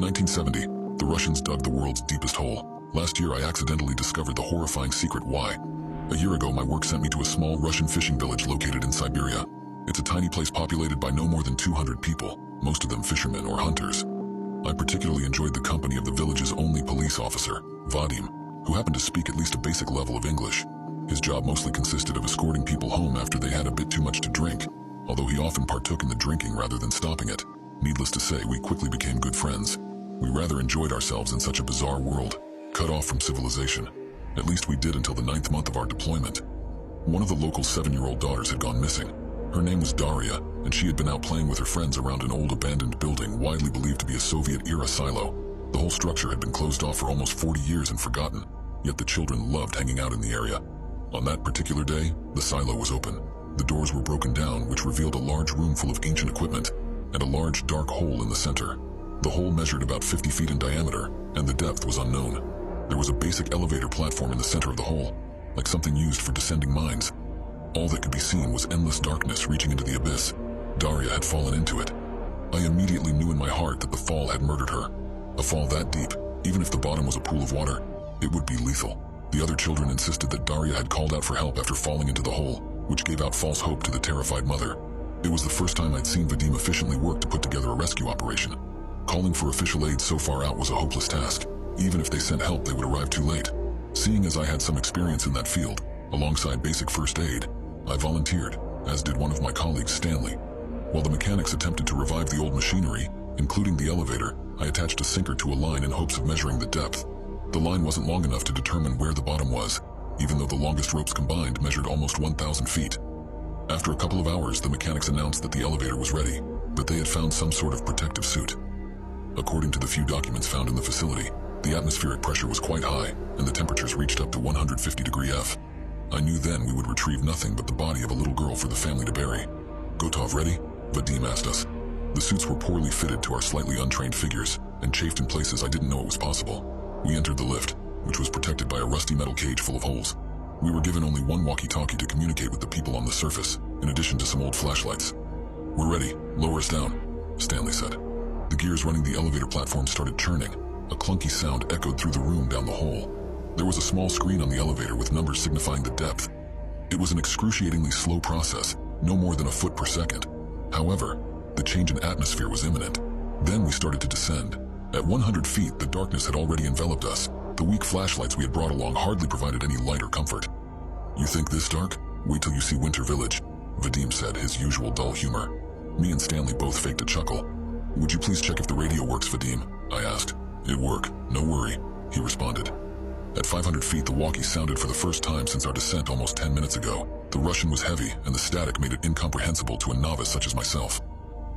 1970, the Russians dug the world's deepest hole. Last year, I accidentally discovered the horrifying secret why. A year ago, my work sent me to a small Russian fishing village located in Siberia. It's a tiny place populated by no more than 200 people, most of them fishermen or hunters. I particularly enjoyed the company of the village's only police officer, Vadim, who happened to speak at least a basic level of English. His job mostly consisted of escorting people home after they had a bit too much to drink, although he often partook in the drinking rather than stopping it. Needless to say, we quickly became good friends. We rather enjoyed ourselves in such a bizarre world, cut off from civilization. At least we did until the 9th month of our deployment. One of the local 7-year-old daughters had gone missing. Her name was Daria, and she had been out playing with her friends around an old abandoned building widely believed to be a Soviet-era silo. The whole structure had been closed off for almost 40 years and forgotten, yet the children loved hanging out in the area. On that particular day, the silo was open. The doors were broken down, which revealed a large room full of ancient equipment, and a large dark hole in the center. The hole measured about 50 feet in diameter, and the depth was unknown. There was a basic elevator platform in the center of the hole, like something used for descending mines. All that could be seen was endless darkness reaching into the abyss. Daria had fallen into it. I immediately knew in my heart that the fall had murdered her. A fall that deep, even if the bottom was a pool of water, it would be lethal. The other children insisted that Daria had called out for help after falling into the hole, which gave out false hope to the terrified mother. It was the first time I'd seen Vadim efficiently work to put together a rescue operation. Calling for official aid so far out was a hopeless task. Even if they sent help, they would arrive too late. Seeing as I had some experience in that field, alongside basic first aid, I volunteered, as did one of my colleagues, Stanley. While the mechanics attempted to revive the old machinery, including the elevator, I attached a sinker to a line in hopes of measuring the depth. The line wasn't long enough to determine where the bottom was, even though the longest ropes combined measured almost 1,000 feet. After a couple of hours, the mechanics announced that the elevator was ready, but they had found some sort of protective suit. According to the few documents found in the facility, the atmospheric pressure was quite high, and the temperatures reached up to 150 degree F. I knew then we would retrieve nothing but the body of a little girl for the family to bury. "Gotov ready?" Vadim asked us. The suits were poorly fitted to our slightly untrained figures, and chafed in places I didn't know it was possible. We entered the lift, which was protected by a rusty metal cage full of holes. We were given only one walkie-talkie to communicate with the people on the surface, in addition to some old flashlights. "We're ready. Lower us down," Stanley said. The gears running the elevator platform started churning. A clunky sound echoed through the room down the hole. There was a small screen on the elevator with numbers signifying the depth. It was an excruciatingly slow process, no more than a foot per second. However, the change in atmosphere was imminent. Then we started to descend. At 100 feet, the darkness had already enveloped us. The weak flashlights we had brought along hardly provided any light or comfort. "You think this dark? Wait till you see Winter Village," Vadim said, his usual dull humor. Me and Stanley both faked a chuckle. "Would you please check if the radio works, Vadim?" I asked. "It work, no worry," he responded. At 500 feet, the walkie sounded for the first time since our descent almost 10 minutes ago. The Russian was heavy, and the static made it incomprehensible to a novice such as myself.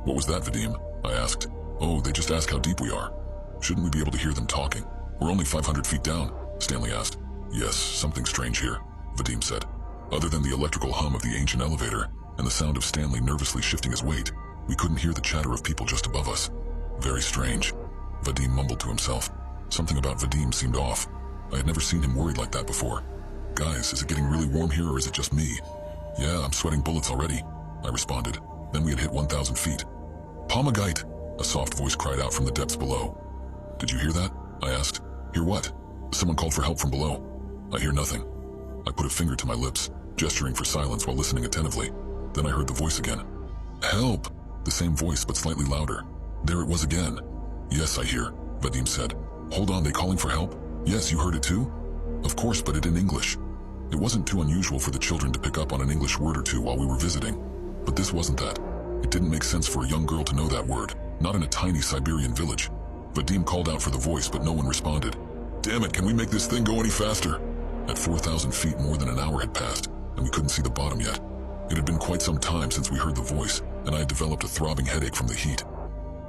"What was that, Vadim?" I asked. "Oh, they just asked how deep we are. Shouldn't we be able to hear them talking? We're only 500 feet down," Stanley asked. "Yes, something strange here," Vadim said. Other than the electrical hum of the ancient elevator, and the sound of Stanley nervously shifting his weight, we couldn't hear the chatter of people just above us. "Very strange," Vadim mumbled to himself. Something about Vadim seemed off. I had never seen him worried like that before. "Guys, is it getting really warm here, or is it just me?" "Yeah, I'm sweating bullets already," I responded. Then we had hit 1,000 feet. "Pomagite!" a soft voice cried out from the depths below. "Did you hear that?" I asked. "Hear what?" "Someone called for help from below." "I hear nothing." I put a finger to my lips, gesturing for silence while listening attentively. Then I heard the voice again. "Help!" The same voice, but slightly louder. There it was again. "Yes, I hear," Vadim said. "Hold on, they calling for help?" "Yes, you heard it too?" "Of course, but it in English." It wasn't too unusual for the children to pick up on an English word or two while we were visiting. But this wasn't that. It didn't make sense for a young girl to know that word, not in a tiny Siberian village. Vadim called out for the voice, but no one responded. "Damn it, can we make this thing go any faster?" At 4,000 feet, more than an hour had passed, and we couldn't see the bottom yet. It had been quite some time since we heard the voice, and I had developed a throbbing headache from the heat.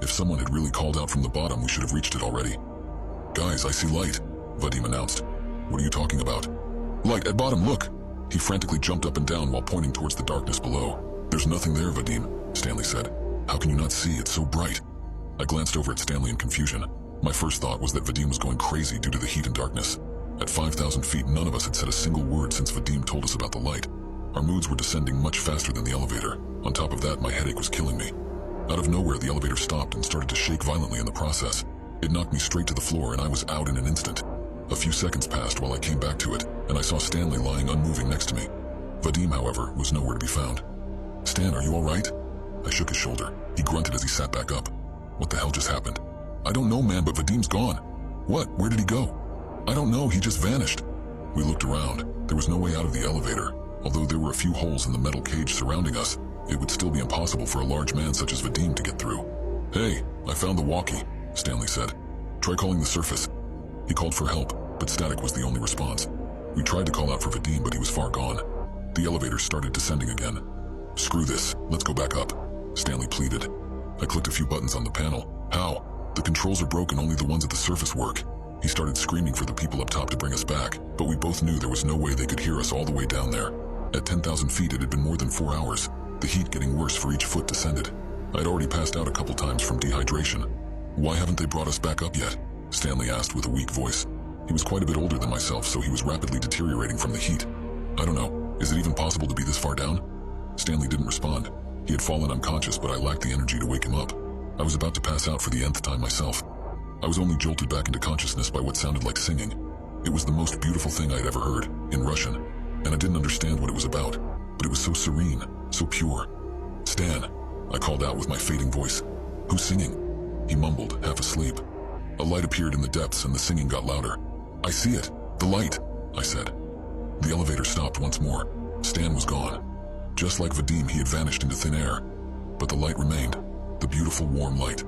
If someone had really called out from the bottom, we should have reached it already. "Guys, I see light," Vadim announced. "What are you talking about?" "Light at bottom, look!" He frantically jumped up and down while pointing towards the darkness below. "There's nothing there, Vadim," Stanley said. "How can you not see? It's so bright." I glanced over at Stanley in confusion. My first thought was that Vadim was going crazy due to the heat and darkness. At 5,000 feet, none of us had said a single word since Vadim told us about the light. Our moods were descending much faster than the elevator. On top of that, my headache was killing me. Out of nowhere, the elevator stopped and started to shake violently in the process. It knocked me straight to the floor and I was out in an instant. A few seconds passed while I came back to it, and I saw Stanley lying unmoving next to me. Vadim, however, was nowhere to be found. "Stan, are you all right?" I shook his shoulder. He grunted as he sat back up. "What the hell just happened?" "I don't know, man, but Vadim's gone." "What? Where did he go?" "I don't know, he just vanished." We looked around. There was no way out of the elevator. Although there were a few holes in the metal cage surrounding us, it would still be impossible for a large man such as Vadim to get through. "Hey, I found the walkie," Stanley said. "Try calling the surface." He called for help, but static was the only response. We tried to call out for Vadim, but he was far gone. The elevator started descending again. "Screw this, let's go back up," Stanley pleaded. I clicked a few buttons on the panel. "How? The controls are broken, only the ones at the surface work." He started screaming for the people up top to bring us back, but we both knew there was no way they could hear us all the way down there. At 10,000 feet, it had been more than 4 hours, the heat getting worse for each foot descended. I'd already passed out a couple times from dehydration. "Why haven't they brought us back up yet?" Stanley asked with a weak voice. He was quite a bit older than myself, so he was rapidly deteriorating from the heat. "I don't know. Is it even possible to be this far down?" Stanley didn't respond. He had fallen unconscious, but I lacked the energy to wake him up. I was about to pass out for the nth time myself. I was only jolted back into consciousness by what sounded like singing. It was the most beautiful thing I'd ever heard, in Russian, and I didn't understand what it was about, but it was so serene, so pure. "Stan," I called out with my fading voice. "Who's singing?" He mumbled, half asleep. A light appeared in the depths and the singing got louder. "I see it, the light," I said. The elevator stopped once more. Stan was gone. Just like Vadim, he had vanished into thin air. But the light remained, the beautiful warm light.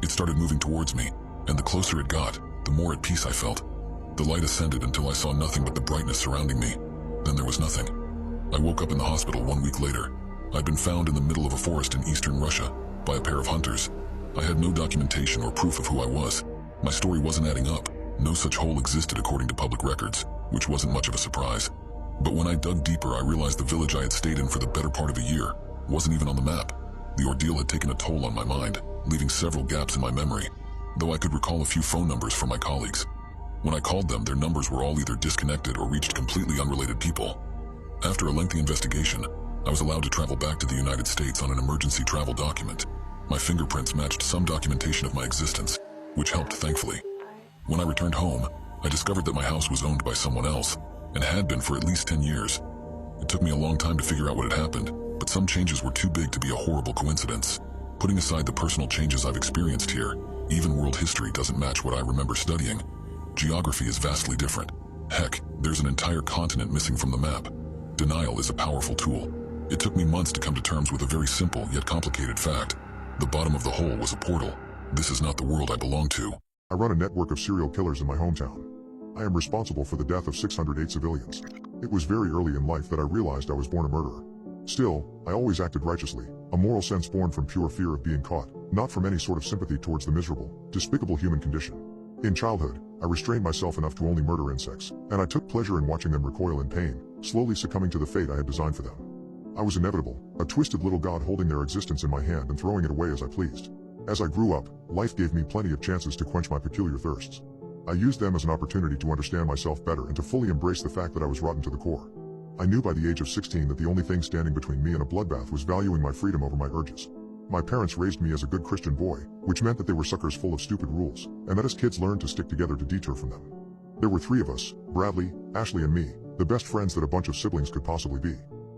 It started moving towards me, and the closer it got, the more at peace I felt. The light ascended until I saw nothing but the brightness surrounding me. Then there was nothing. I woke up in the hospital 1 week later. I'd been found in the middle of a forest in eastern Russia by a pair of hunters. I had no documentation or proof of who I was. My story wasn't adding up. No such hole existed according to public records, which wasn't much of a surprise. But when I dug deeper, I realized the village I had stayed in for the better part of a year wasn't even on the map. The ordeal had taken a toll on my mind, leaving several gaps in my memory, though I could recall a few phone numbers from my colleagues. When I called them, their numbers were all either disconnected or reached completely unrelated people. After a lengthy investigation, I was allowed to travel back to the United States on an emergency travel document. My fingerprints matched some documentation of my existence, which helped, thankfully. When I returned home, I discovered that my house was owned by someone else, and had been for at least 10 years. It took me a long time to figure out what had happened, but some changes were too big to be a horrible coincidence. Putting aside the personal changes I've experienced here, even world history doesn't match what I remember studying. Geography is vastly different. Heck, there's an entire continent missing from the map. Denial is a powerful tool. It took me months to come to terms with a very simple yet complicated fact. The bottom of the hole was a portal. This is not the world I belong to. I run a network of serial killers in my hometown. I am responsible for the death of 608 civilians. It was very early in life that I realized I was born a murderer. Still, I always acted righteously, a moral sense born from pure fear of being caught, not from any sort of sympathy towards the miserable, despicable human condition. In childhood, I restrained myself enough to only murder insects, and I took pleasure in watching them recoil in pain, slowly succumbing to the fate I had designed for them. I was inevitable, a twisted little god holding their existence in my hand and throwing it away as I pleased. As I grew up, life gave me plenty of chances to quench my peculiar thirsts. I used them as an opportunity to understand myself better and to fully embrace the fact that I was rotten to the core. I knew by the age of 16 that the only thing standing between me and a bloodbath was valuing my freedom over my urges. My parents raised me as a good Christian boy, which meant that they were suckers full of stupid rules, and that us kids learned to stick together to deter from them. There were 3 of us, Bradley, Ashley and me, the best friends that a bunch of siblings could possibly be.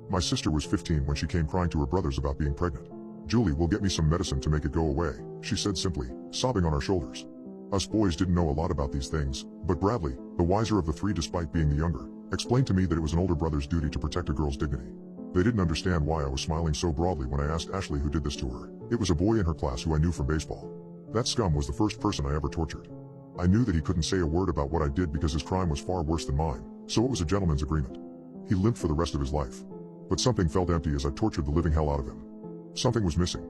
My sister was 15 when she came crying to her brothers about being pregnant. "Julie will get me some medicine to make it go away," she said simply, sobbing on our shoulders. Us boys didn't know a lot about these things, but Bradley, the wiser of the 3 despite being the younger, explained to me that it was an older brother's duty to protect a girl's dignity. They didn't understand why I was smiling so broadly when I asked Ashley who did this to her. It was a boy in her class who I knew from baseball. That scum was the first person I ever tortured. I knew that he couldn't say a word about what I did because his crime was far worse than mine, so it was a gentleman's agreement. He limped for the rest of his life. But something felt empty as I tortured the living hell out of him. Something was missing.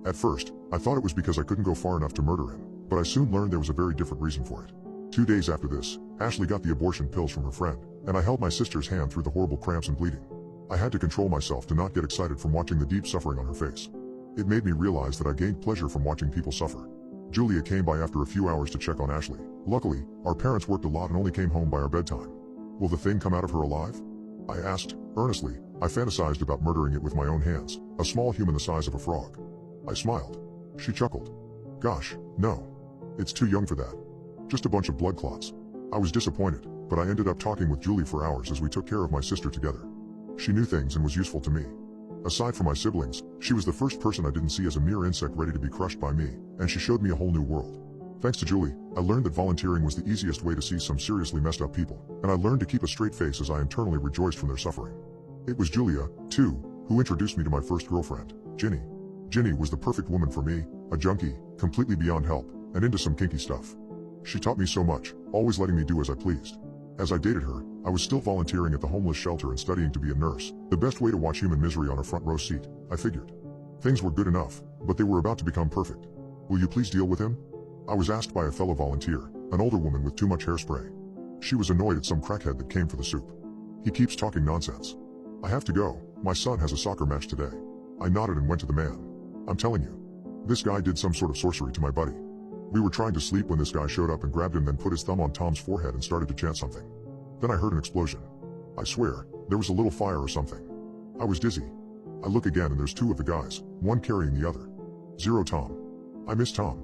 At first, I thought it was because I couldn't go far enough to murder him, but I soon learned there was a very different reason for it. 2 days after this, Ashley got the abortion pills from her friend, and I held my sister's hand through the horrible cramps and bleeding. I had to control myself to not get excited from watching the deep suffering on her face. It made me realize that I gained pleasure from watching people suffer. Julia came by after a few hours to check on Ashley. Luckily, our parents worked a lot and only came home by our bedtime. "Will the thing come out of her alive?" I asked, earnestly. I fantasized about murdering it with my own hands, a small human the size of a frog. I smiled. She chuckled. "Gosh, no. It's too young for that. Just a bunch of blood clots. I was disappointed, but I ended up talking with Julie for hours as we took care of my sister together. She knew things and was useful to me. Aside from my siblings, she was the first person I didn't see as a mere insect ready to be crushed by me, and she showed me a whole new world. Thanks to Julie, I learned that volunteering was the easiest way to see some seriously messed up people, and I learned to keep a straight face as I internally rejoiced from their suffering. It was Julia, too, who introduced me to my first girlfriend, Ginny. Ginny was the perfect woman for me, a junkie, completely beyond help, and into some kinky stuff. She taught me so much, always letting me do as I pleased. As I dated her, I was still volunteering at the homeless shelter and studying to be a nurse, the best way to watch human misery on a front row seat, I figured. Things were good enough, but they were about to become perfect. Will you please deal with him? I was asked by a fellow volunteer, an older woman with too much hairspray. She was annoyed at some crackhead that came for the soup. He keeps talking nonsense. I have to go, my son has a soccer match today. I nodded and went to the man. I'm telling you. This guy did some sort of sorcery to my buddy. We were trying to sleep when this guy showed up and grabbed him, then put his thumb on Tom's forehead and started to chant something. Then I heard an explosion. I swear, there was a little fire or something. I was dizzy. I look again and there's two of the guys, one carrying the other. Zero Tom. I miss Tom.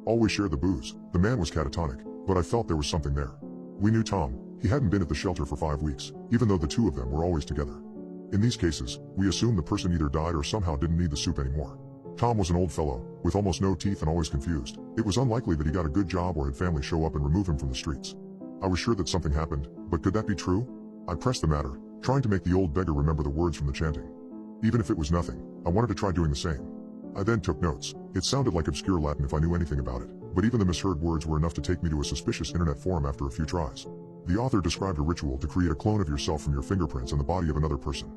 Always shared the booze. The man was catatonic, but I felt there was something there. We knew Tom. He hadn't been at the shelter for 5 weeks, even though the two of them were always together. In these cases, we assume the person either died or somehow didn't need the soup anymore. Tom was an old fellow, with almost no teeth and always confused. It was unlikely that he got a good job or had family show up and remove him from the streets. I was sure that something happened, but could that be true? I pressed the matter, trying to make the old beggar remember the words from the chanting. Even if it was nothing, I wanted to try doing the same. I then took notes. It sounded like obscure Latin if I knew anything about it, but even the misheard words were enough to take me to a suspicious internet forum after a few tries. The author described a ritual to create a clone of yourself from your fingerprints and the body of another person.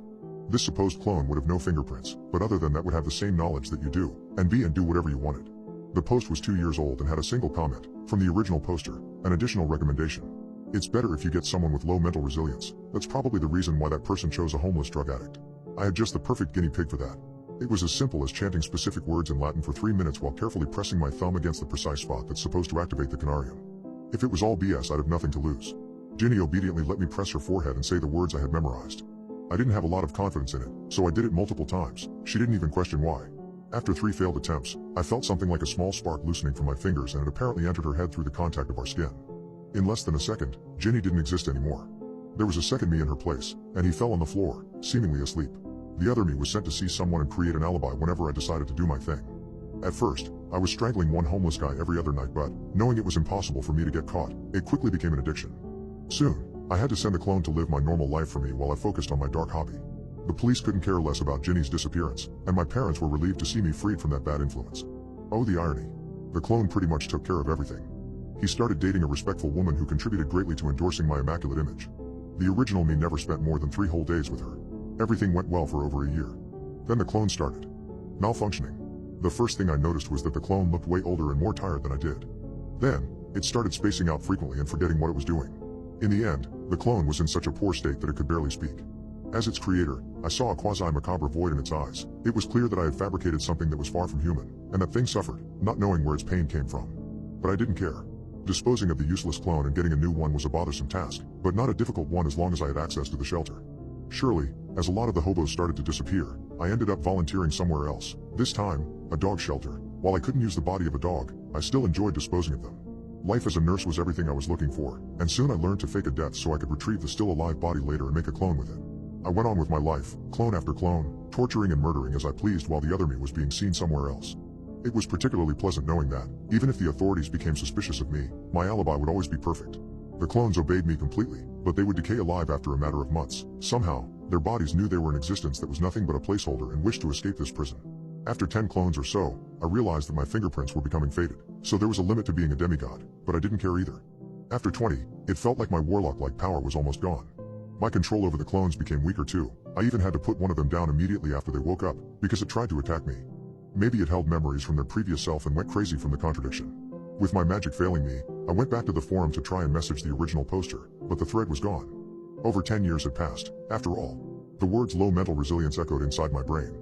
This supposed clone would have no fingerprints, but other than that would have the same knowledge that you do, and be and do whatever you wanted. The post was 2 years old and had a single comment, from the original poster, an additional recommendation. It's better if you get someone with low mental resilience. That's probably the reason why that person chose a homeless drug addict. I had just the perfect guinea pig for that. It was as simple as chanting specific words in Latin for 3 minutes while carefully pressing my thumb against the precise spot that's supposed to activate the canarium. If it was all BS, I'd have nothing to lose. Ginny obediently let me press her forehead and say the words I had memorized. I didn't have a lot of confidence in it, so I did it multiple times. She didn't even question why. After 3 failed attempts, I felt something like a small spark loosening from my fingers and it apparently entered her head through the contact of our skin. In less than a second, Ginny didn't exist anymore. There was a second me in her place, and he fell on the floor, seemingly asleep. The other me was sent to see someone and create an alibi whenever I decided to do my thing. At first, I was strangling one homeless guy every other night, but, knowing it was impossible for me to get caught, it quickly became an addiction. Soon, I had to send the clone to live my normal life for me while I focused on my dark hobby. The police couldn't care less about Ginny's disappearance, and my parents were relieved to see me freed from that bad influence. Oh, the irony. The clone pretty much took care of everything. He started dating a respectful woman who contributed greatly to endorsing my immaculate image. The original me never spent more than 3 whole days with her. Everything went well for over a year. Then the clone started malfunctioning. The first thing I noticed was that the clone looked way older and more tired than I did. Then, it started spacing out frequently and forgetting what it was doing. In the end, the clone was in such a poor state that it could barely speak. As its creator, I saw a quasi-macabre void in its eyes. It was clear that I had fabricated something that was far from human, and that thing suffered, not knowing where its pain came from. But I didn't care. Disposing of the useless clone and getting a new one was a bothersome task, but not a difficult one as long as I had access to the shelter. Surely, as a lot of the hobos started to disappear, I ended up volunteering somewhere else. This time, a dog shelter. While I couldn't use the body of a dog, I still enjoyed disposing of them. Life as a nurse was everything I was looking for, and soon I learned to fake a death so I could retrieve the still alive body later and make a clone with it. I went on with my life, clone after clone, torturing and murdering as I pleased while the other me was being seen somewhere else. It was particularly pleasant knowing that, even if the authorities became suspicious of me, my alibi would always be perfect. The clones obeyed me completely, but they would decay alive after a matter of months. Somehow, their bodies knew they were an existence that was nothing but a placeholder and wished to escape this prison. After 10 clones or so, I realized that my fingerprints were becoming faded, so there was a limit to being a demigod, but I didn't care either. After 20, it felt like my warlock-like power was almost gone. My control over the clones became weaker too. I even had to put one of them down immediately after they woke up, because it tried to attack me. Maybe it held memories from their previous self and went crazy from the contradiction. With my magic failing me, I went back to the forum to try and message the original poster, but the thread was gone. Over 10 years had passed, after all. The words low mental resilience echoed inside my brain.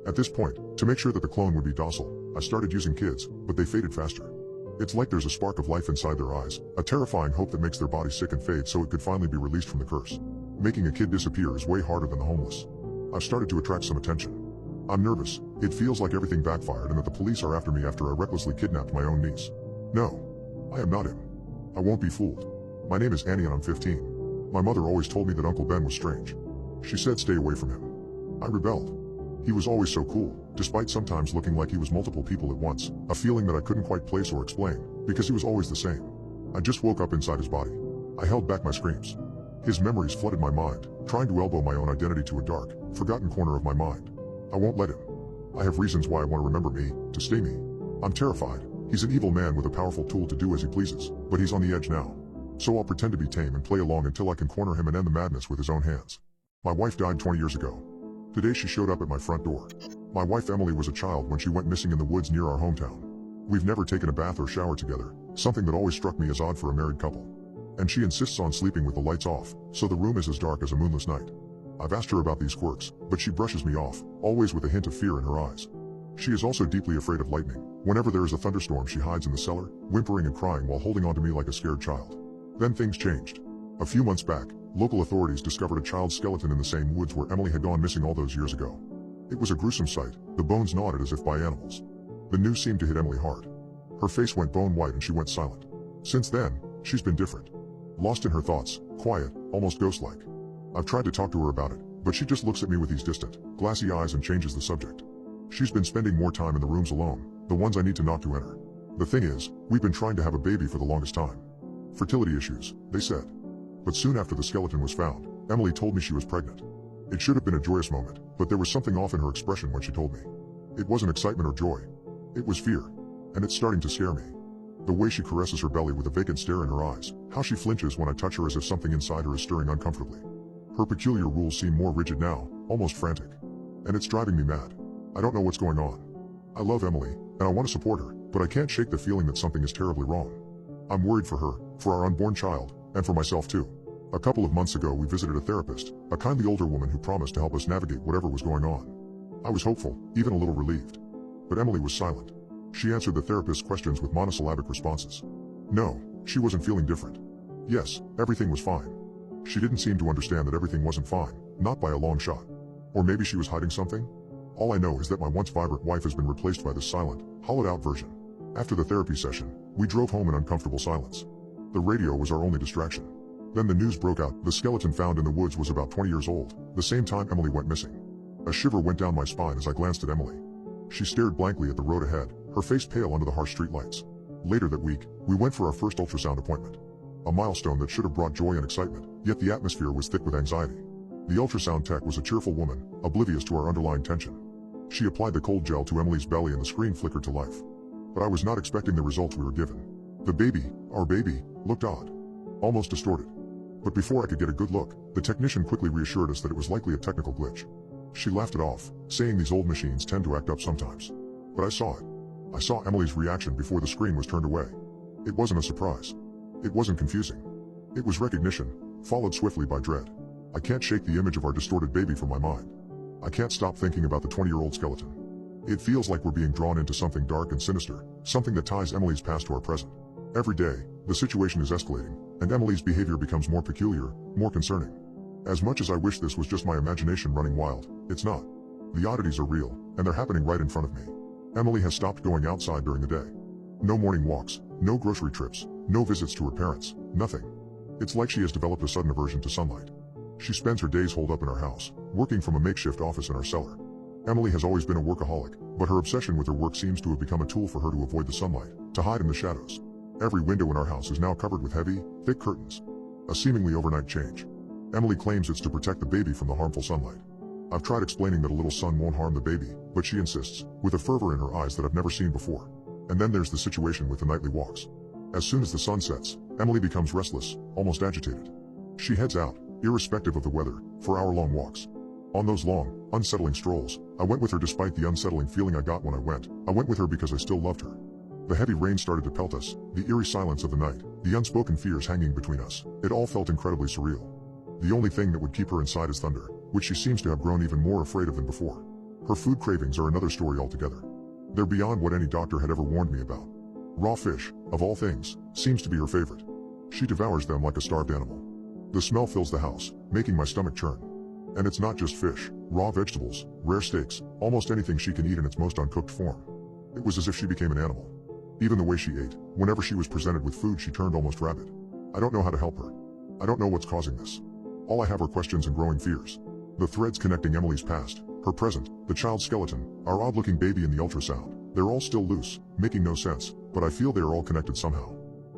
At this point, to make sure that the clone would be docile, I started using kids, but they faded faster. It's like there's a spark of life inside their eyes, a terrifying hope that makes their body sick and fade so it could finally be released from the curse. Making a kid disappear is way harder than the homeless. I've started to attract some attention. I'm nervous. It feels like everything backfired and that the police are after me after I recklessly kidnapped my own niece. No. I am not him. I won't be fooled. My name is Annie and I'm 15. My mother always told me that Uncle Ben was strange. She said stay away from him. I rebelled. He was always so cool, despite sometimes looking like he was multiple people at once, a feeling that I couldn't quite place or explain, because he was always the same. I just woke up inside his body. I held back my screams. His memories flooded my mind, trying to elbow my own identity to a dark, forgotten corner of my mind. I won't let him. I have reasons why I want to remember me, to stay me. I'm terrified. He's an evil man with a powerful tool to do as he pleases, but he's on the edge now. So I'll pretend to be tame and play along until I can corner him and end the madness with his own hands. My wife died 20 years ago. Today she showed up at my front door. My wife Emily was a child when she went missing in the woods near our hometown. We've never taken a bath or shower together, something that always struck me as odd for a married couple. And she insists on sleeping with the lights off, so the room is as dark as a moonless night. I've asked her about these quirks, but she brushes me off, always with a hint of fear in her eyes. She is also deeply afraid of lightning. Whenever there is a thunderstorm she hides in the cellar, whimpering and crying while holding on to me like a scared child. Then things changed. A few months back, local authorities discovered a child's skeleton in the same woods where Emily had gone missing all those years ago. It was a gruesome sight, the bones gnawed as if by animals. The news seemed to hit Emily hard. Her face went bone white and she went silent. Since then, she's been different. Lost in her thoughts, quiet, almost ghost-like. I've tried to talk to her about it, but she just looks at me with these distant, glassy eyes and changes the subject. She's been spending more time in the rooms alone, the ones I need to knock to enter. The thing is, we've been trying to have a baby for the longest time. Fertility issues, they said. But soon after the skeleton was found, Emily told me she was pregnant. It should have been a joyous moment, but there was something off in her expression when she told me. It wasn't excitement or joy. It was fear. And it's starting to scare me. The way she caresses her belly with a vacant stare in her eyes, how she flinches when I touch her as if something inside her is stirring uncomfortably. Her peculiar rules seem more rigid now, almost frantic. And it's driving me mad. I don't know what's going on. I love Emily, and I want to support her, but I can't shake the feeling that something is terribly wrong. I'm worried for her, for our unborn child, and for myself too. A couple of months ago we visited a therapist, a kindly older woman who promised to help us navigate whatever was going on. I was hopeful, even a little relieved. But Emily was silent. She answered the therapist's questions with monosyllabic responses. No, she wasn't feeling different. Yes, everything was fine. She didn't seem to understand that everything wasn't fine, not by a long shot. Or maybe she was hiding something? All I know is that my once vibrant wife has been replaced by this silent, hollowed-out version. After the therapy session, we drove home in uncomfortable silence. The radio was our only distraction. Then the news broke out. The skeleton found in the woods was about 20 years old, the same time Emily went missing. A shiver went down my spine as I glanced at Emily. She stared blankly at the road ahead, her face pale under the harsh street lights. Later that week, we went for our first ultrasound appointment. A milestone that should have brought joy and excitement, yet the atmosphere was thick with anxiety. The ultrasound tech was a cheerful woman, oblivious to our underlying tension. She applied the cold gel to Emily's belly and the screen flickered to life. But I was not expecting the results we were given. The baby, our baby, looked odd. Almost distorted. But before I could get a good look, the technician quickly reassured us that it was likely a technical glitch. She laughed it off, saying these old machines tend to act up sometimes. But I saw it. I saw Emily's reaction before the screen was turned away. It wasn't a surprise. It wasn't confusing. It was recognition, followed swiftly by dread. I can't shake the image of our distorted baby from my mind. I can't stop thinking about the 20-year-old skeleton. It feels like we're being drawn into something dark and sinister, something that ties Emily's past to our present. Every day, the situation is escalating, and Emily's behavior becomes more peculiar, more concerning. As much as I wish this was just my imagination running wild, it's not. The oddities are real, and they're happening right in front of me. Emily has stopped going outside during the day. No morning walks, no grocery trips, no visits to her parents, nothing. It's like she has developed a sudden aversion to sunlight. She spends her days holed up in our house, working from a makeshift office in our cellar. Emily has always been a workaholic, but her obsession with her work seems to have become a tool for her to avoid the sunlight, to hide in the shadows. Every window in our house is now covered with heavy, thick curtains. A seemingly overnight change. Emily claims it's to protect the baby from the harmful sunlight. I've tried explaining that a little sun won't harm the baby, but she insists, with a fervor in her eyes that I've never seen before. And then there's the situation with the nightly walks. As soon as the sun sets, Emily becomes restless, almost agitated. She heads out, irrespective of the weather, for hour-long walks. On those long, unsettling strolls, I went with her despite the unsettling feeling I got when I went. I went with her because I still loved her. The heavy rain started to pelt us, the eerie silence of the night, the unspoken fears hanging between us. It all felt incredibly surreal. The only thing that would keep her inside is thunder, which she seems to have grown even more afraid of than before. Her food cravings are another story altogether. They're beyond what any doctor had ever warned me about. Raw fish, of all things, seems to be her favorite. She devours them like a starved animal. The smell fills the house, making my stomach churn. And it's not just fish, raw vegetables, rare steaks, almost anything she can eat in its most uncooked form. It was as if she became an animal. Even the way she ate, whenever she was presented with food she turned almost rabid. I don't know how to help her. I don't know what's causing this. All I have are questions and growing fears. The threads connecting Emily's past, her present, the child's skeleton, our odd-looking baby in the ultrasound, they're all still loose, making no sense, but I feel they are all connected somehow.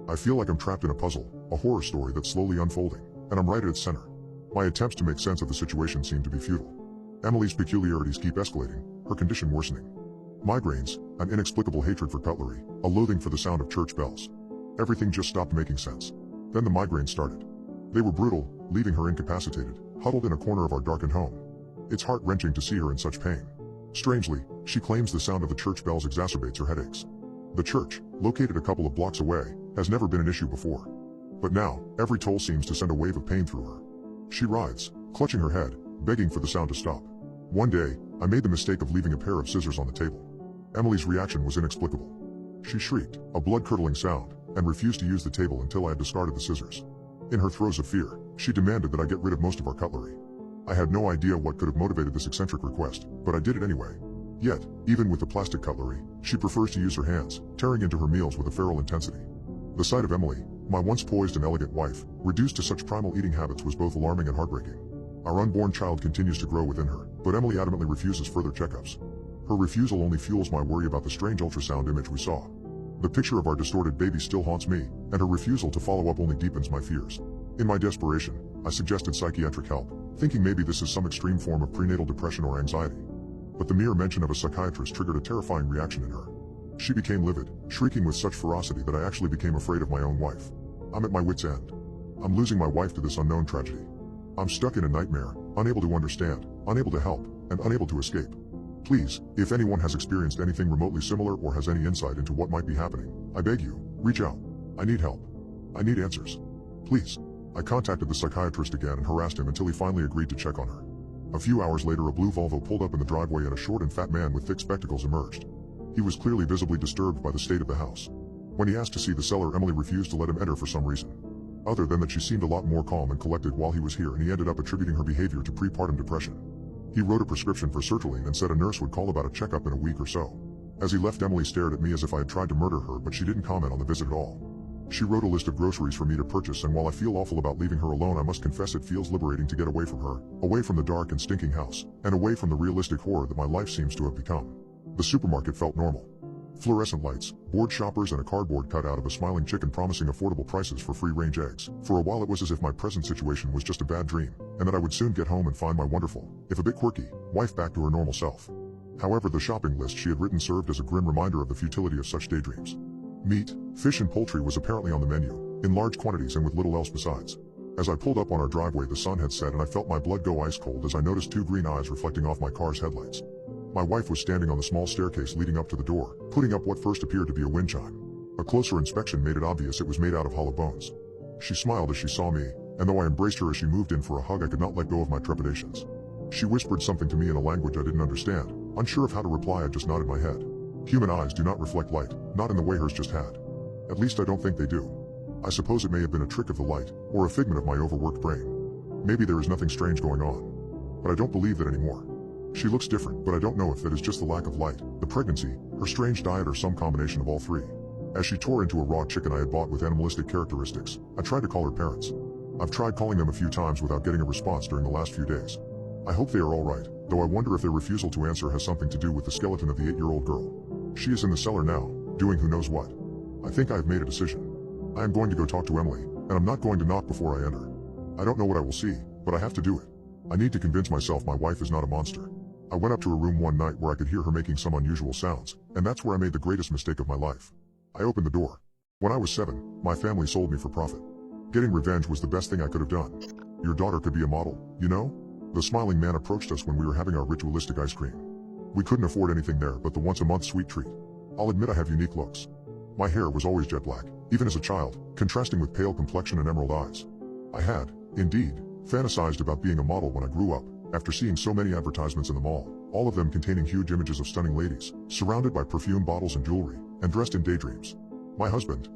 I feel like I'm trapped in a puzzle, a horror story that's slowly unfolding, and I'm right at its center. My attempts to make sense of the situation seem to be futile. Emily's peculiarities keep escalating, her condition worsening. Migraines, an inexplicable hatred for cutlery, a loathing for the sound of church bells. Everything just stopped making sense. Then the migraines started. They were brutal, leaving her incapacitated, huddled in a corner of our darkened home. It's heart-wrenching to see her in such pain. Strangely, she claims the sound of the church bells exacerbates her headaches. The church, located a couple of blocks away, has never been an issue before. But now, every toll seems to send a wave of pain through her. She writhes, clutching her head, begging for the sound to stop. One day, I made the mistake of leaving a pair of scissors on the table. Emily's reaction was inexplicable. She shrieked, a blood-curdling sound, and refused to use the table until I had discarded the scissors. In her throes of fear, she demanded that I get rid of most of our cutlery. I had no idea what could have motivated this eccentric request, but I did it anyway. Yet, even with the plastic cutlery, she prefers to use her hands, tearing into her meals with a feral intensity. The sight of Emily, my once poised and elegant wife, reduced to such primal eating habits was both alarming and heartbreaking. Our unborn child continues to grow within her, but Emily adamantly refuses further checkups. Her refusal only fuels my worry about the strange ultrasound image we saw. The picture of our distorted baby still haunts me, and her refusal to follow up only deepens my fears. In my desperation, I suggested psychiatric help, thinking maybe this is some extreme form of prenatal depression or anxiety. But the mere mention of a psychiatrist triggered a terrifying reaction in her. She became livid, shrieking with such ferocity that I actually became afraid of my own wife. I'm at my wit's end. I'm losing my wife to this unknown tragedy. I'm stuck in a nightmare, unable to understand, unable to help, and unable to escape. Please, if anyone has experienced anything remotely similar or has any insight into what might be happening, I beg you, reach out. I need help. I need answers. Please. I contacted the psychiatrist again and harassed him until he finally agreed to check on her. A few hours later a blue Volvo pulled up in the driveway and a short and fat man with thick spectacles emerged. He was clearly visibly disturbed by the state of the house. When he asked to see the seller, Emily refused to let him enter for some reason. Other than that, she seemed a lot more calm and collected while he was here, and he ended up attributing her behavior to prepartum depression. He wrote a prescription for sertraline and said a nurse would call about a checkup in a week or so. As he left, Emily stared at me as if I had tried to murder her, but she didn't comment on the visit at all. She wrote a list of groceries for me to purchase, and while I feel awful about leaving her alone, I must confess it feels liberating to get away from her, away from the dark and stinking house, and away from the realistic horror that my life seems to have become. The supermarket felt normal. Fluorescent lights, bored shoppers, and a cardboard cutout of a smiling chicken promising affordable prices for free-range eggs. For a while it was as if my present situation was just a bad dream, and that I would soon get home and find my wonderful, if a bit quirky, wife back to her normal self. However, the shopping list she had written served as a grim reminder of the futility of such daydreams. Meat, fish and poultry was apparently on the menu, in large quantities and with little else besides. As I pulled up on our driveway, the sun had set and I felt my blood go ice cold as I noticed two green eyes reflecting off my car's headlights. My wife was standing on the small staircase leading up to the door, putting up what first appeared to be a wind chime. A closer inspection made it obvious it was made out of hollow bones. She smiled as she saw me, and though I embraced her as she moved in for a hug, I could not let go of my trepidations. She whispered something to me in a language I didn't understand. Unsure of how to reply, I just nodded my head. Human eyes do not reflect light, not in the way hers just had. At least I don't think they do. I suppose it may have been a trick of the light, or a figment of my overworked brain. Maybe there is nothing strange going on. But I don't believe that anymore. She looks different, but I don't know if that is just the lack of light, the pregnancy, her strange diet, or some combination of all three. As she tore into a raw chicken I had bought with animalistic characteristics, I tried to call her parents. I've tried calling them a few times without getting a response during the last few days. I hope they are all right, though I wonder if their refusal to answer has something to do with the skeleton of the 8-year-old girl. She is in the cellar now, doing who knows what. I think I have made a decision. I am going to go talk to Emily, and I'm not going to knock before I enter. I don't know what I will see, but I have to do it. I need to convince myself my wife is not a monster. I went up to her room one night where I could hear her making some unusual sounds, and that's where I made the greatest mistake of my life. I opened the door. When I was 7, my family sold me for profit. Getting revenge was the best thing I could have done. Your daughter could be a model, you know? The smiling man approached us when we were having our ritualistic ice cream. We couldn't afford anything there but the once-a-month sweet treat. I'll admit I have unique looks. My hair was always jet black, even as a child, contrasting with pale complexion and emerald eyes. I had, indeed, fantasized about being a model when I grew up, after seeing so many advertisements in the mall, all of them containing huge images of stunning ladies, surrounded by perfume bottles and jewelry, and dressed in daydreams. My husband,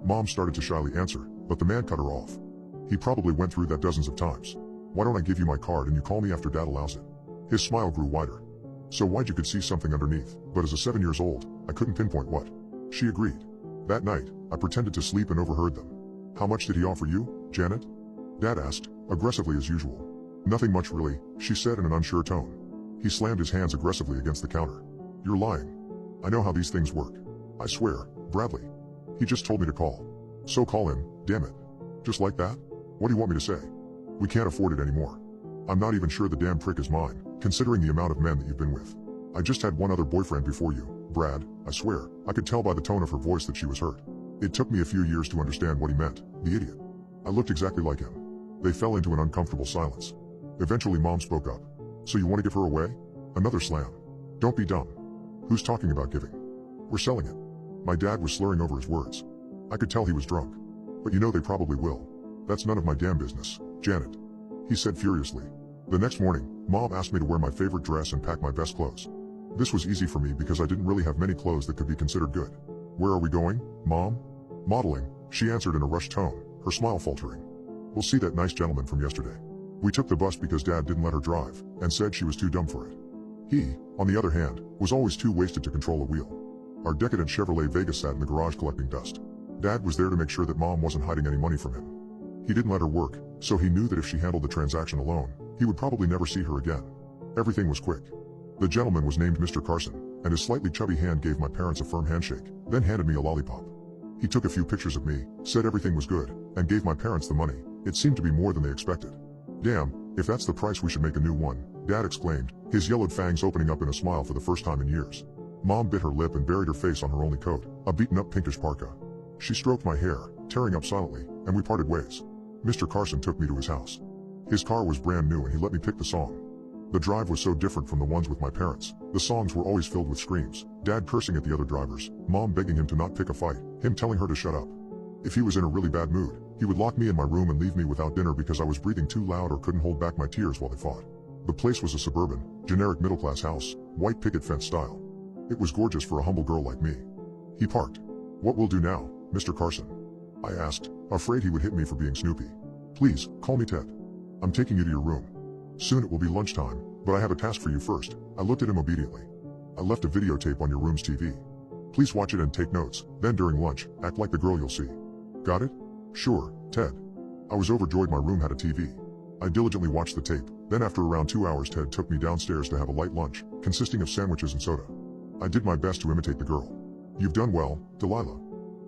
Mom started to shyly answer, but the man cut her off. He probably went through that dozens of times. Why don't I give you my card and you call me after Dad allows it? His smile grew wider. So wide you could see something underneath, but as a 7 years old, I couldn't pinpoint what. She agreed. That night, I pretended to sleep and overheard them. How much did he offer you, Janet? Dad asked, aggressively as usual. Nothing much really, she said in an unsure tone. He slammed his hands aggressively against the counter. You're lying. I know how these things work. I swear, Bradley. He just told me to call. So call him, damn it. Just like that? What do you want me to say? We can't afford it anymore. I'm not even sure the damn prick is mine, considering the amount of men that you've been with. I just had one other boyfriend before you, Brad, I swear. I could tell by the tone of her voice that she was hurt. It took me a few years to understand what he meant, the idiot. I looked exactly like him. They fell into an uncomfortable silence. Eventually Mom spoke up. So you want to give her away? Another slam. Don't be dumb. Who's talking about giving? We're selling it. My dad was slurring over his words. I could tell he was drunk. But you know they probably will. That's none of my damn business, Janet. He said furiously. The next morning, Mom asked me to wear my favorite dress and pack my best clothes. This was easy for me because I didn't really have many clothes that could be considered good. Where are we going, Mom? Modeling, she answered in a rushed tone, her smile faltering. We'll see that nice gentleman from yesterday. We took the bus because Dad didn't let her drive, and said she was too dumb for it. He, on the other hand, was always too wasted to control a wheel. Our decadent Chevrolet Vega sat in the garage collecting dust. Dad was there to make sure that Mom wasn't hiding any money from him. He didn't let her work, so he knew that if she handled the transaction alone, he would probably never see her again. Everything was quick. The gentleman was named Mr. Carson, and his slightly chubby hand gave my parents a firm handshake, then handed me a lollipop. He took a few pictures of me, said everything was good, and gave my parents the money. It seemed to be more than they expected. Damn, if that's the price we should make a new one, Dad exclaimed, his yellowed fangs opening up in a smile for the first time in years. Mom bit her lip and buried her face on her only coat, a beaten-up pinkish parka. She stroked my hair, tearing up silently, and we parted ways. Mr. Carson took me to his house. His car was brand new and he let me pick the song. The drive was so different from the ones with my parents. The songs were always filled with screams, Dad cursing at the other drivers, Mom begging him to not pick a fight, him telling her to shut up. If he was in a really bad mood, he would lock me in my room and leave me without dinner because I was breathing too loud or couldn't hold back my tears while they fought. The place was a suburban, generic middle-class house, white picket fence style. It was gorgeous for a humble girl like me. He parked. What will do now, Mr. Carson? I asked, afraid he would hit me for being Snoopy. Please, call me Ted. I'm taking you to your room. Soon it will be lunchtime, but I have a task for you first. I looked at him obediently. I left a videotape on your room's TV. Please watch it and take notes, then during lunch, act like the girl you'll see. Got it? Sure, Ted. I was overjoyed my room had a TV. I diligently watched the tape, then after around 2 hours Ted took me downstairs to have a light lunch, consisting of sandwiches and soda. I did my best to imitate the girl. You've done well, Delilah.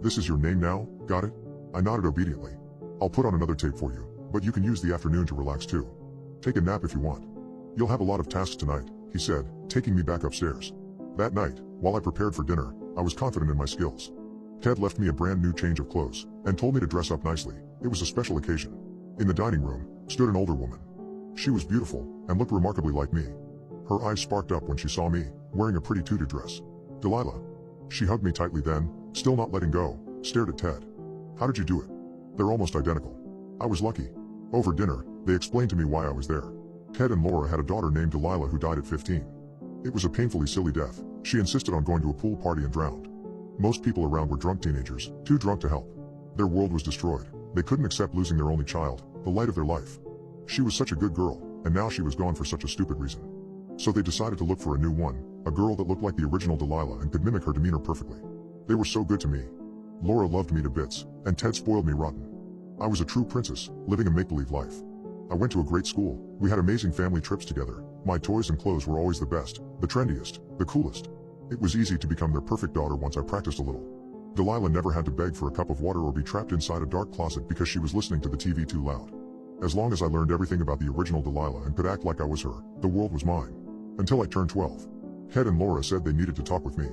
This is your name now, got it? I nodded obediently. I'll put on another tape for you, but you can use the afternoon to relax too. Take a nap if you want. You'll have a lot of tasks tonight, he said, taking me back upstairs. That night, while I prepared for dinner, I was confident in my skills. Ted left me a brand new change of clothes, and told me to dress up nicely. It was a special occasion. In the dining room, stood an older woman. She was beautiful, and looked remarkably like me. Her eyes sparked up when she saw me, wearing a pretty tutu dress. Delilah. She hugged me tightly then, still not letting go, stared at Ted. How did you do it? They're almost identical. I was lucky. Over dinner, they explained to me why I was there. Ted and Laura had a daughter named Delilah who died at 15. It was a painfully silly death. She insisted on going to a pool party and drowned. Most people around were drunk teenagers, too drunk to help. Their world was destroyed. They couldn't accept losing their only child, the light of their life. She was such a good girl, and now she was gone for such a stupid reason. So they decided to look for a new one, a girl that looked like the original Delilah and could mimic her demeanor perfectly. They were so good to me. Laura loved me to bits, and Ted spoiled me rotten. I was a true princess, living a make-believe life. I went to a great school, we had amazing family trips together, my toys and clothes were always the best, the trendiest, the coolest. It was easy to become their perfect daughter once I practiced a little. Delilah never had to beg for a cup of water or be trapped inside a dark closet because she was listening to the TV too loud. As long as I learned everything about the original Delilah and could act like I was her, the world was mine. Until I turned 12. Ted and Laura said they needed to talk with me.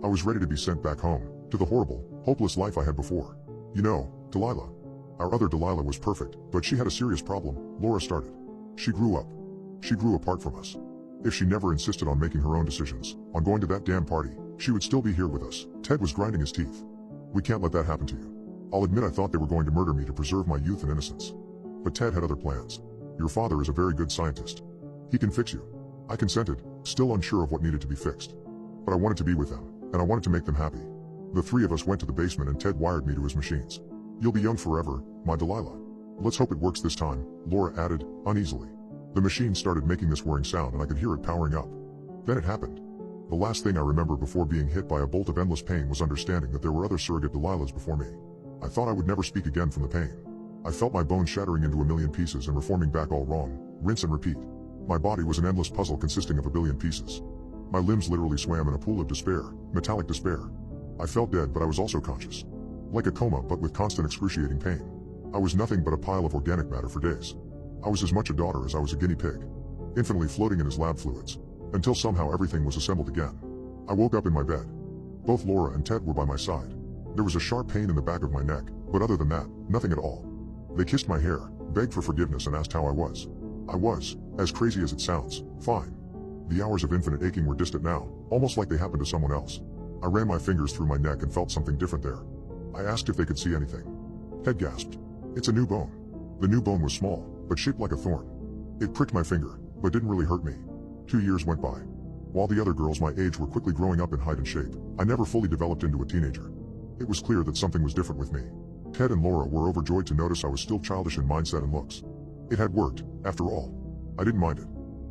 I was ready to be sent back home, to the horrible, hopeless life I had before. You know, Delilah. Our other Delilah was perfect, but she had a serious problem, Laura started. She grew up. She grew apart from us. If she never insisted on making her own decisions, on going to that damn party, she would still be here with us. Ted was grinding his teeth. We can't let that happen to you. I'll admit I thought they were going to murder me to preserve my youth and innocence. But Ted had other plans. Your father is a very good scientist. He can fix you. I consented, still unsure of what needed to be fixed. But I wanted to be with them, and I wanted to make them happy. The three of us went to the basement and Ted wired me to his machines. You'll be young forever, my Delilah. Let's hope it works this time, Laura added, uneasily. The machine started making this whirring sound and I could hear it powering up. Then it happened. The last thing I remember before being hit by a bolt of endless pain was understanding that there were other surrogate Delilahs before me. I thought I would never speak again from the pain. I felt my bones shattering into a million pieces and reforming back all wrong, rinse and repeat. My body was an endless puzzle consisting of a billion pieces. My limbs literally swam in a pool of despair, metallic despair. I felt dead, but I was also conscious. Like a coma, but with constant excruciating pain. I was nothing but a pile of organic matter for days. I was as much a daughter as I was a guinea pig, infinitely floating in his lab fluids, until somehow everything was assembled again. I woke up in my bed. Both Laura and Ted were by my side. There was a sharp pain in the back of my neck, but other than that, nothing at all. They kissed my hair, begged for forgiveness and asked how I was. I was, as crazy as it sounds, fine. The hours of infinite aching were distant now, almost like they happened to someone else. I ran my fingers through my neck and felt something different there. I asked if they could see anything. Ted gasped. It's a new bone. The new bone was small, but shaped like a thorn. It pricked my finger, but didn't really hurt me. 2 years went by. While the other girls my age were quickly growing up in height and shape, I never fully developed into a teenager. It was clear that something was different with me. Ted and Laura were overjoyed to notice I was still childish in mindset and looks. It had worked, after all. I didn't mind it.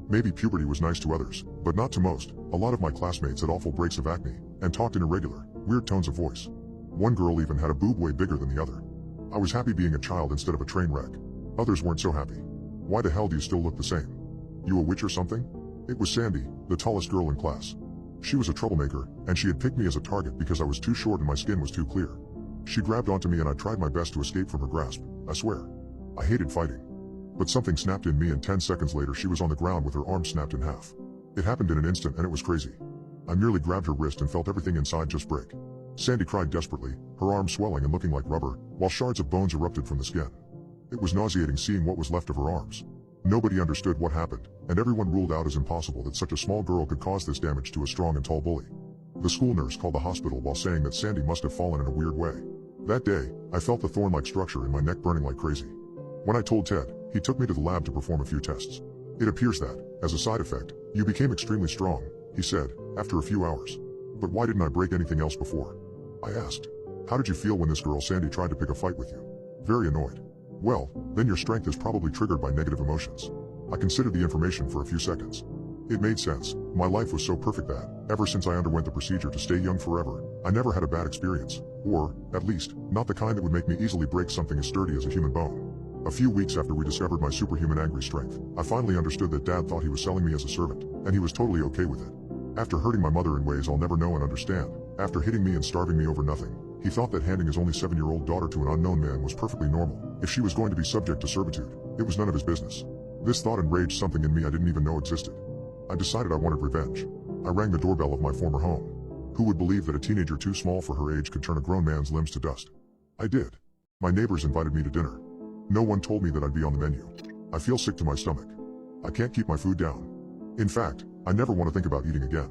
Maybe puberty was nice to others, but not to most. A lot of my classmates had awful breaks of acne, and talked in irregular, weird tones of voice. One girl even had a boob way bigger than the other. I was happy being a child instead of a train wreck. Others weren't so happy. Why the hell do you still look the same? You a witch or something? It was Sandy, the tallest girl in class. She was a troublemaker, and she had picked me as a target because I was too short and my skin was too clear. She grabbed onto me and I tried my best to escape from her grasp, I swear. I hated fighting. But something snapped in me and 10 seconds later she was on the ground with her arm snapped in half. It happened in an instant and it was crazy. I merely grabbed her wrist and felt everything inside just break. Sandy cried desperately, her arm swelling and looking like rubber, while shards of bones erupted from the skin. It was nauseating seeing what was left of her arms. Nobody understood what happened, and everyone ruled out as impossible that such a small girl could cause this damage to a strong and tall bully. The school nurse called the hospital while saying that Sandy must have fallen in a weird way. That day, I felt the thorn-like structure in my neck burning like crazy. When I told Ted, he took me to the lab to perform a few tests. It appears that, as a side effect, you became extremely strong, he said, after a few hours. But why didn't I break anything else before? I asked. How did you feel when this girl Sandy tried to pick a fight with you? Very annoyed. Well, then your strength is probably triggered by negative emotions. I considered the information for a few seconds. It made sense. My life was so perfect that, ever since I underwent the procedure to stay young forever, I never had a bad experience, or, at least, not the kind that would make me easily break something as sturdy as a human bone. A few weeks after we discovered my superhuman angry strength, I finally understood that Dad thought he was selling me as a servant, and he was totally okay with it. After hurting my mother in ways I'll never know and understand, after hitting me and starving me over nothing, he thought that handing his only 7-year-old daughter to an unknown man was perfectly normal. If she was going to be subject to servitude, it was none of his business. This thought enraged something in me I didn't even know existed. I decided I wanted revenge. I rang the doorbell of my former home. Who would believe that a teenager too small for her age could turn a grown man's limbs to dust? I did. My neighbors invited me to dinner. No one told me that I'd be on the menu. I feel sick to my stomach. I can't keep my food down. In fact, I never want to think about eating again.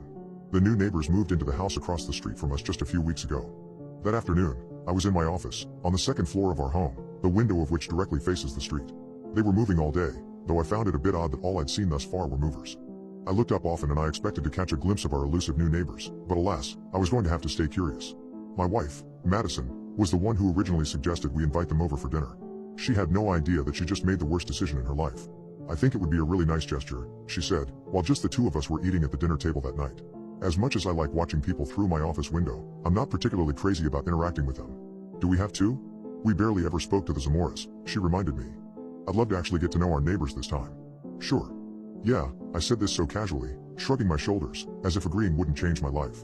The new neighbors moved into the house across the street from us just a few weeks ago. That afternoon, I was in my office, on the second floor of our home, the window of which directly faces the street. They were moving all day, though I found it a bit odd that all I'd seen thus far were movers. I looked up often and I expected to catch a glimpse of our elusive new neighbors, but alas, I was going to have to stay curious. My wife, Madison, was the one who originally suggested we invite them over for dinner. She had no idea that she just made the worst decision in her life. I think it would be a really nice gesture, she said, while just the two of us were eating at the dinner table that night. As much as I like watching people through my office window, I'm not particularly crazy about interacting with them. Do we have to? We barely ever spoke to the Zamoras, she reminded me. I'd love to actually get to know our neighbors this time. Sure. Yeah, I said this so casually, shrugging my shoulders, as if agreeing wouldn't change my life.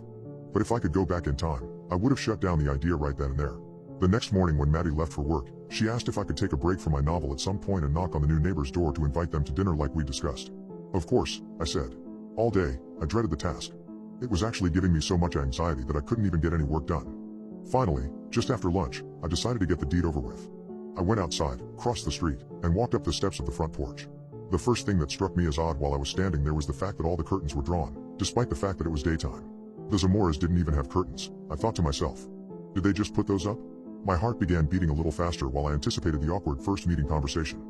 But if I could go back in time, I would have shut down the idea right then and there. The next morning when Maddie left for work, she asked if I could take a break from my novel at some point and knock on the new neighbor's door to invite them to dinner like we discussed. Of course, I said. All day, I dreaded the task. It was actually giving me so much anxiety that I couldn't even get any work done. Finally, just after lunch, I decided to get the deed over with. I went outside, crossed the street, and walked up the steps of the front porch. The first thing that struck me as odd while I was standing there was the fact that all the curtains were drawn, despite the fact that it was daytime. The Zamoras didn't even have curtains, I thought to myself. Did they just put those up? My heart began beating a little faster while I anticipated the awkward first meeting conversation.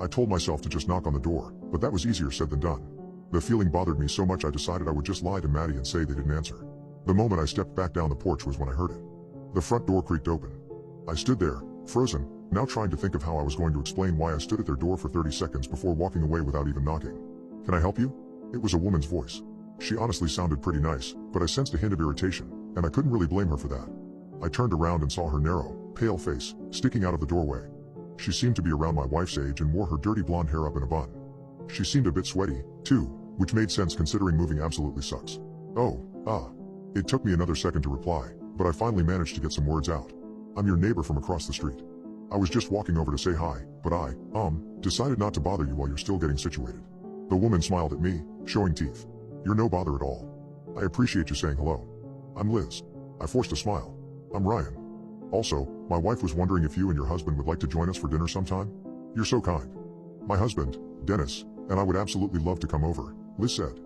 I told myself to just knock on the door, but that was easier said than done. The feeling bothered me so much I decided I would just lie to Maddie and say they didn't answer. The moment I stepped back down the porch was when I heard it. The front door creaked open. I stood there, frozen, now trying to think of how I was going to explain why I stood at their door for 30 seconds before walking away without even knocking. Can I help you? It was a woman's voice. She honestly sounded pretty nice, but I sensed a hint of irritation, and I couldn't really blame her for that. I turned around and saw her narrow, pale face, sticking out of the doorway. She seemed to be around my wife's age and wore her dirty blonde hair up in a bun. She seemed a bit sweaty, too, which made sense considering moving absolutely sucks. It took me another second to reply, but I finally managed to get some words out. I'm your neighbor from across the street. I was just walking over to say hi, but I, decided not to bother you while you're still getting situated. The woman smiled at me, showing teeth. You're no bother at all. I appreciate you saying hello. I'm Liz. I forced a smile. I'm Ryan. Also, my wife was wondering if you and your husband would like to join us for dinner sometime? You're so kind. My husband, Dennis, and I would absolutely love to come over, Liz said.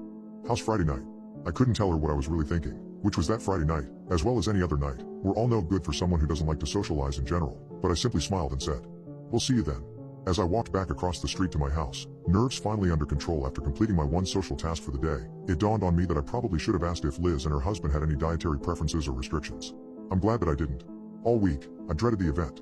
How's Friday night? I couldn't tell her what I was really thinking, which was that Friday night, as well as any other night, were all no good for someone who doesn't like to socialize in general, but I simply smiled and said, we'll see you then. As I walked back across the street to my house, nerves finally under control after completing my one social task for the day, it dawned on me that I probably should have asked if Liz and her husband had any dietary preferences or restrictions. I'm glad that I didn't. All week, I dreaded the event.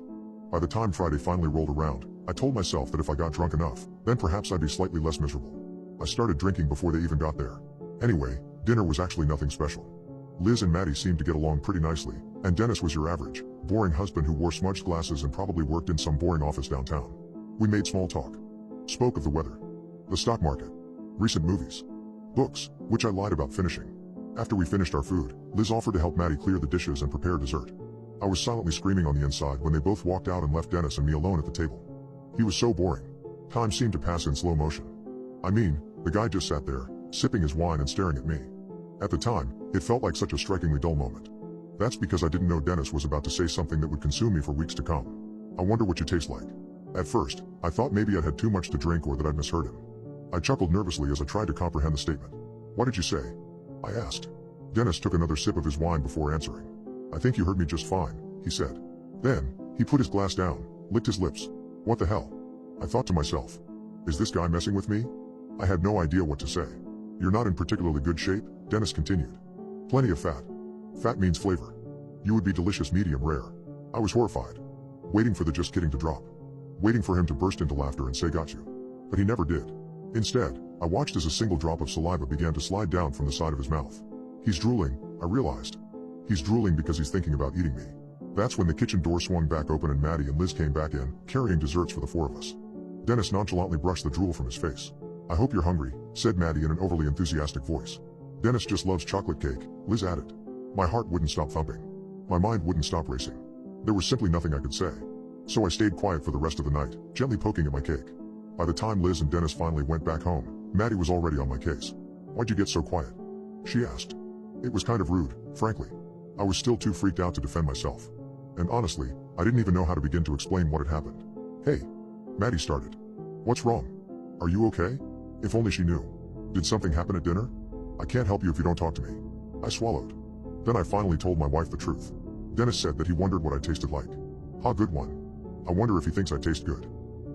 By the time Friday finally rolled around, I told myself that if I got drunk enough, then perhaps I'd be slightly less miserable. I started drinking before they even got there. Anyway, dinner was actually nothing special. Liz and Maddie seemed to get along pretty nicely, and Dennis was your average, boring husband who wore smudged glasses and probably worked in some boring office downtown. We made small talk. Spoke of the weather, the stock market, recent movies, books, which I lied about finishing. After we finished our food, Liz offered to help Maddie clear the dishes and prepare dessert. I was silently screaming on the inside when they both walked out and left Dennis and me alone at the table. He was so boring. Time seemed to pass in slow motion. I mean, the guy just sat there, sipping his wine and staring at me. At the time, it felt like such a strikingly dull moment. That's because I didn't know Dennis was about to say something that would consume me for weeks to come. I wonder what you taste like. At first, I thought maybe I'd had too much to drink or that I'd misheard him. I chuckled nervously as I tried to comprehend the statement. What did you say? I asked. Dennis took another sip of his wine before answering. I think you heard me just fine, he said. Then, he put his glass down, licked his lips. What the hell? I thought to myself. Is this guy messing with me? I had no idea what to say. You're not in particularly good shape, Dennis continued. Plenty of fat. Fat means flavor. You would be delicious medium rare. I was horrified. Waiting for the just kidding to drop. Waiting for him to burst into laughter and say got you. But he never did. Instead, I watched as a single drop of saliva began to slide down from the side of his mouth. He's drooling, I realized. He's drooling because he's thinking about eating me. That's when the kitchen door swung back open and Maddie and Liz came back in, carrying desserts for the four of us. Dennis nonchalantly brushed the drool from his face. I hope you're hungry, said Maddie in an overly enthusiastic voice. Dennis just loves chocolate cake, Liz added. My heart wouldn't stop thumping. My mind wouldn't stop racing. There was simply nothing I could say. So I stayed quiet for the rest of the night, gently poking at my cake. By the time Liz and Dennis finally went back home, Maddie was already on my case. Why'd you get so quiet? She asked. It was kind of rude, frankly. I was still too freaked out to defend myself. And honestly, I didn't even know how to begin to explain what had happened. Hey, Maddie started. What's wrong? Are you okay? If only she knew. Did something happen at dinner? I can't help you if you don't talk to me. I swallowed. Then I finally told my wife the truth. Dennis said that he wondered what I tasted like. Ha, good one. I wonder if he thinks I taste good.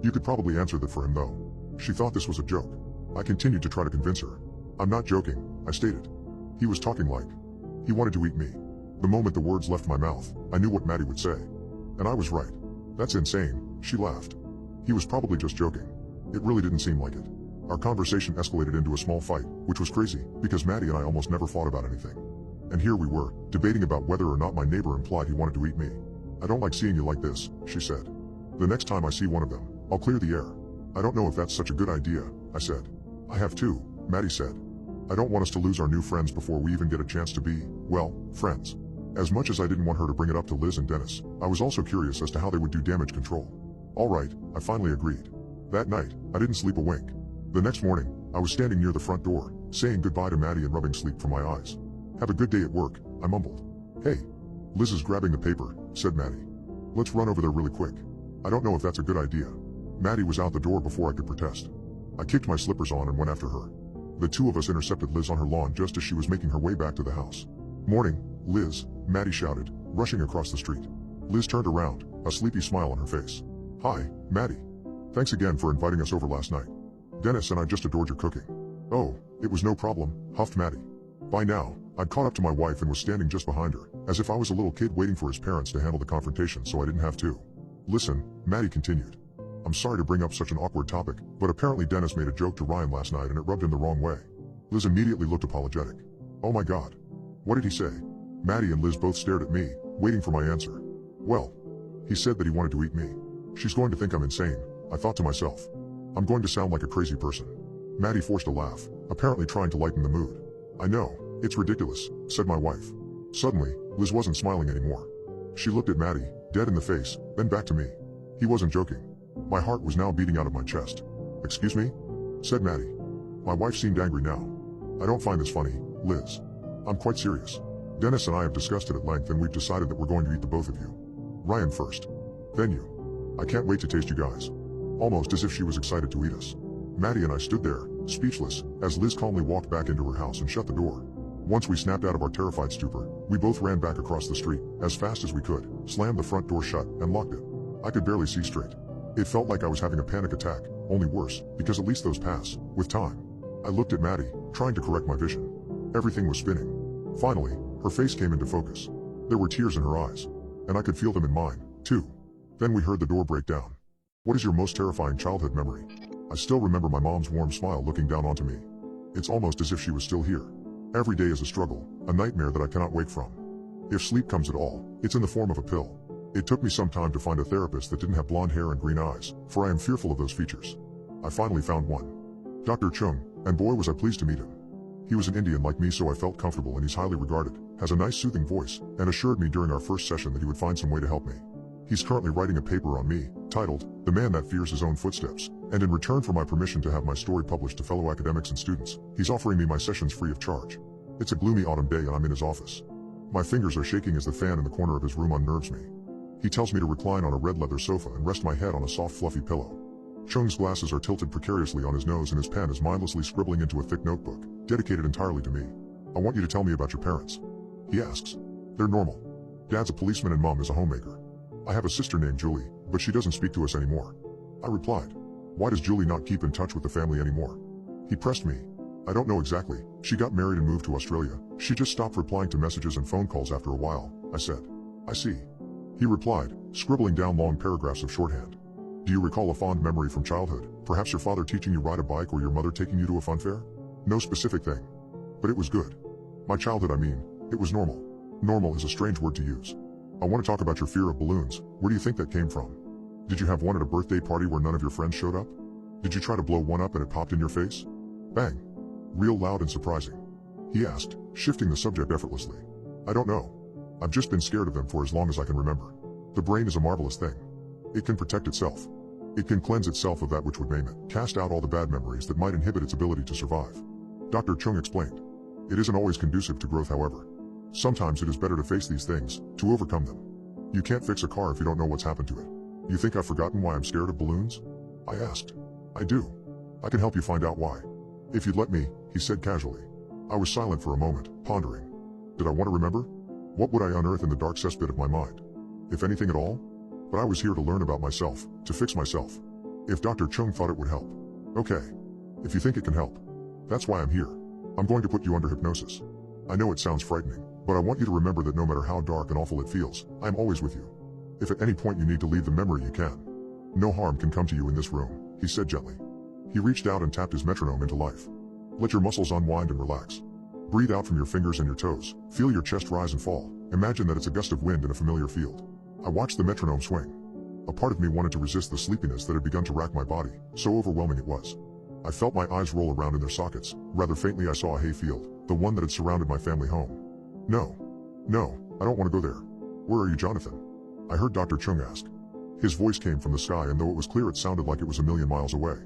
You could probably answer that for him though. She thought this was a joke. I continued to try to convince her. I'm not joking, I stated. He was talking like. He wanted to eat me. The moment the words left my mouth, I knew what Maddie would say. And I was right. That's insane, she laughed. He was probably just joking. It really didn't seem like it. Our conversation escalated into a small fight, which was crazy, because Maddie and I almost never fought about anything. And here we were, debating about whether or not my neighbor implied he wanted to eat me. I don't like seeing you like this, she said. The next time I see one of them, I'll clear the air. I don't know if that's such a good idea, I said. I have too, Maddie said. I don't want us to lose our new friends before we even get a chance to be, well, friends. As much as I didn't want her to bring it up to Liz and Dennis, I was also curious as to how they would do damage control. Alright, I finally agreed. That night, I didn't sleep a wink. The next morning, I was standing near the front door, saying goodbye to Maddie and rubbing sleep from my eyes. Have a good day at work, I mumbled. Hey. Liz is grabbing the paper, said Maddie. Let's run over there really quick. I don't know if that's a good idea. Maddie was out the door before I could protest. I kicked my slippers on and went after her. The two of us intercepted Liz on her lawn just as she was making her way back to the house. Morning, Liz, Maddie shouted, rushing across the street. Liz turned around, a sleepy smile on her face. Hi, Maddie. Thanks again for inviting us over last night. Dennis and I just adored your cooking. Oh, it was no problem, huffed Maddie. By now, I'd caught up to my wife and was standing just behind her, as if I was a little kid waiting for his parents to handle the confrontation so I didn't have to. Listen, Maddie continued. I'm sorry to bring up such an awkward topic, but apparently Dennis made a joke to Ryan last night and it rubbed him the wrong way. Liz immediately looked apologetic. Oh my God. What did he say? Maddie and Liz both stared at me, waiting for my answer. Well, he said that he wanted to eat me. She's going to think I'm insane, I thought to myself. I'm going to sound like a crazy person. Maddie forced a laugh, apparently trying to lighten the mood. I know, it's ridiculous, said my wife. Suddenly, Liz wasn't smiling anymore. She looked at Maddie, dead in the face, then back to me. He wasn't joking. My heart was now beating out of my chest. Excuse me? Said Maddie. My wife seemed angry now. I don't find this funny, Liz. I'm quite serious. Dennis and I have discussed it at length and we've decided that we're going to eat the both of you. Ryan first. Then you. I can't wait to taste you guys. Almost as if she was excited to eat us. Maddie and I stood there, speechless, as Liz calmly walked back into her house and shut the door. Once we snapped out of our terrified stupor, we both ran back across the street, as fast as we could, slammed the front door shut, and locked it. I could barely see straight. It felt like I was having a panic attack, only worse, because at least those pass, with time. I looked at Maddie, trying to correct my vision. Everything was spinning. Finally, her face came into focus. There were tears in her eyes. And I could feel them in mine, too. Then we heard the door break down. What is your most terrifying childhood memory? I still remember my mom's warm smile looking down onto me. It's almost as if she was still here. Every day is a struggle, a nightmare that I cannot wake from. If sleep comes at all, it's in the form of a pill. It took me some time to find a therapist that didn't have blonde hair and green eyes, for I am fearful of those features. I finally found one. Dr. Chung, and boy was I pleased to meet him. He was an Indian like me, so I felt comfortable, and he's highly regarded, has a nice soothing voice, and assured me during our first session that he would find some way to help me. He's currently writing a paper on me, titled, The Man That Fears His Own Footsteps, and in return for my permission to have my story published to fellow academics and students, he's offering me my sessions free of charge. It's a gloomy autumn day and I'm in his office. My fingers are shaking as the fan in the corner of his room unnerves me. He tells me to recline on a red leather sofa and rest my head on a soft fluffy pillow. Chung's glasses are tilted precariously on his nose and his pen is mindlessly scribbling into a thick notebook, dedicated entirely to me. I want you to tell me about your parents. He asks. They're normal. Dad's a policeman and Mom is a homemaker. I have a sister named Julie, but she doesn't speak to us anymore. I replied. Why does Julie not keep in touch with the family anymore? He pressed me. I don't know exactly. She got married and moved to Australia. She just stopped replying to messages and phone calls after a while, I said. I see. He replied, scribbling down long paragraphs of shorthand. Do you recall a fond memory from childhood, perhaps your father teaching you ride a bike or your mother taking you to a fun fair? No specific thing. But it was good. My childhood, I mean, it was normal. Normal is a strange word to use. I want to talk about your fear of balloons. Where do you think that came from? Did you have one at a birthday party where none of your friends showed up? Did you try to blow one up and it popped in your face? Bang. Real loud and surprising. He asked, shifting the subject effortlessly. I don't know. I've just been scared of them for as long as I can remember. The brain is a marvelous thing. It can protect itself. It can cleanse itself of that which would maim it, cast out all the bad memories that might inhibit its ability to survive. Dr. Chung explained. It isn't always conducive to growth, however. Sometimes it is better to face these things, to overcome them. You can't fix a car if you don't know what's happened to it. You think I've forgotten why I'm scared of balloons? I asked. I do. I can help you find out why. If you'd let me, he said casually. I was silent for a moment, pondering. Did I want to remember? What would I unearth in the dark cesspit of my mind? If anything at all? But I was here to learn about myself, to fix myself. If Dr. Chung thought it would help. Okay. If you think it can help. That's why I'm here. I'm going to put you under hypnosis. I know it sounds frightening, but I want you to remember that no matter how dark and awful it feels, I'm always with you. If at any point you need to leave the memory, you can. No harm can come to you in this room, he said gently. He reached out and tapped his metronome into life. Let your muscles unwind and relax. Breathe out from your fingers and your toes. Feel your chest rise and fall. Imagine that it's a gust of wind in a familiar field. I watched the metronome swing. A part of me wanted to resist the sleepiness that had begun to rack my body, so overwhelming it was. I felt my eyes roll around in their sockets. Rather faintly I saw a hayfield, the one that had surrounded my family home. No, I don't want to go there. Where are you, Jonathan? I heard Dr. Chung ask. His voice came from the sky, and though it was clear, it sounded like it was a million miles away.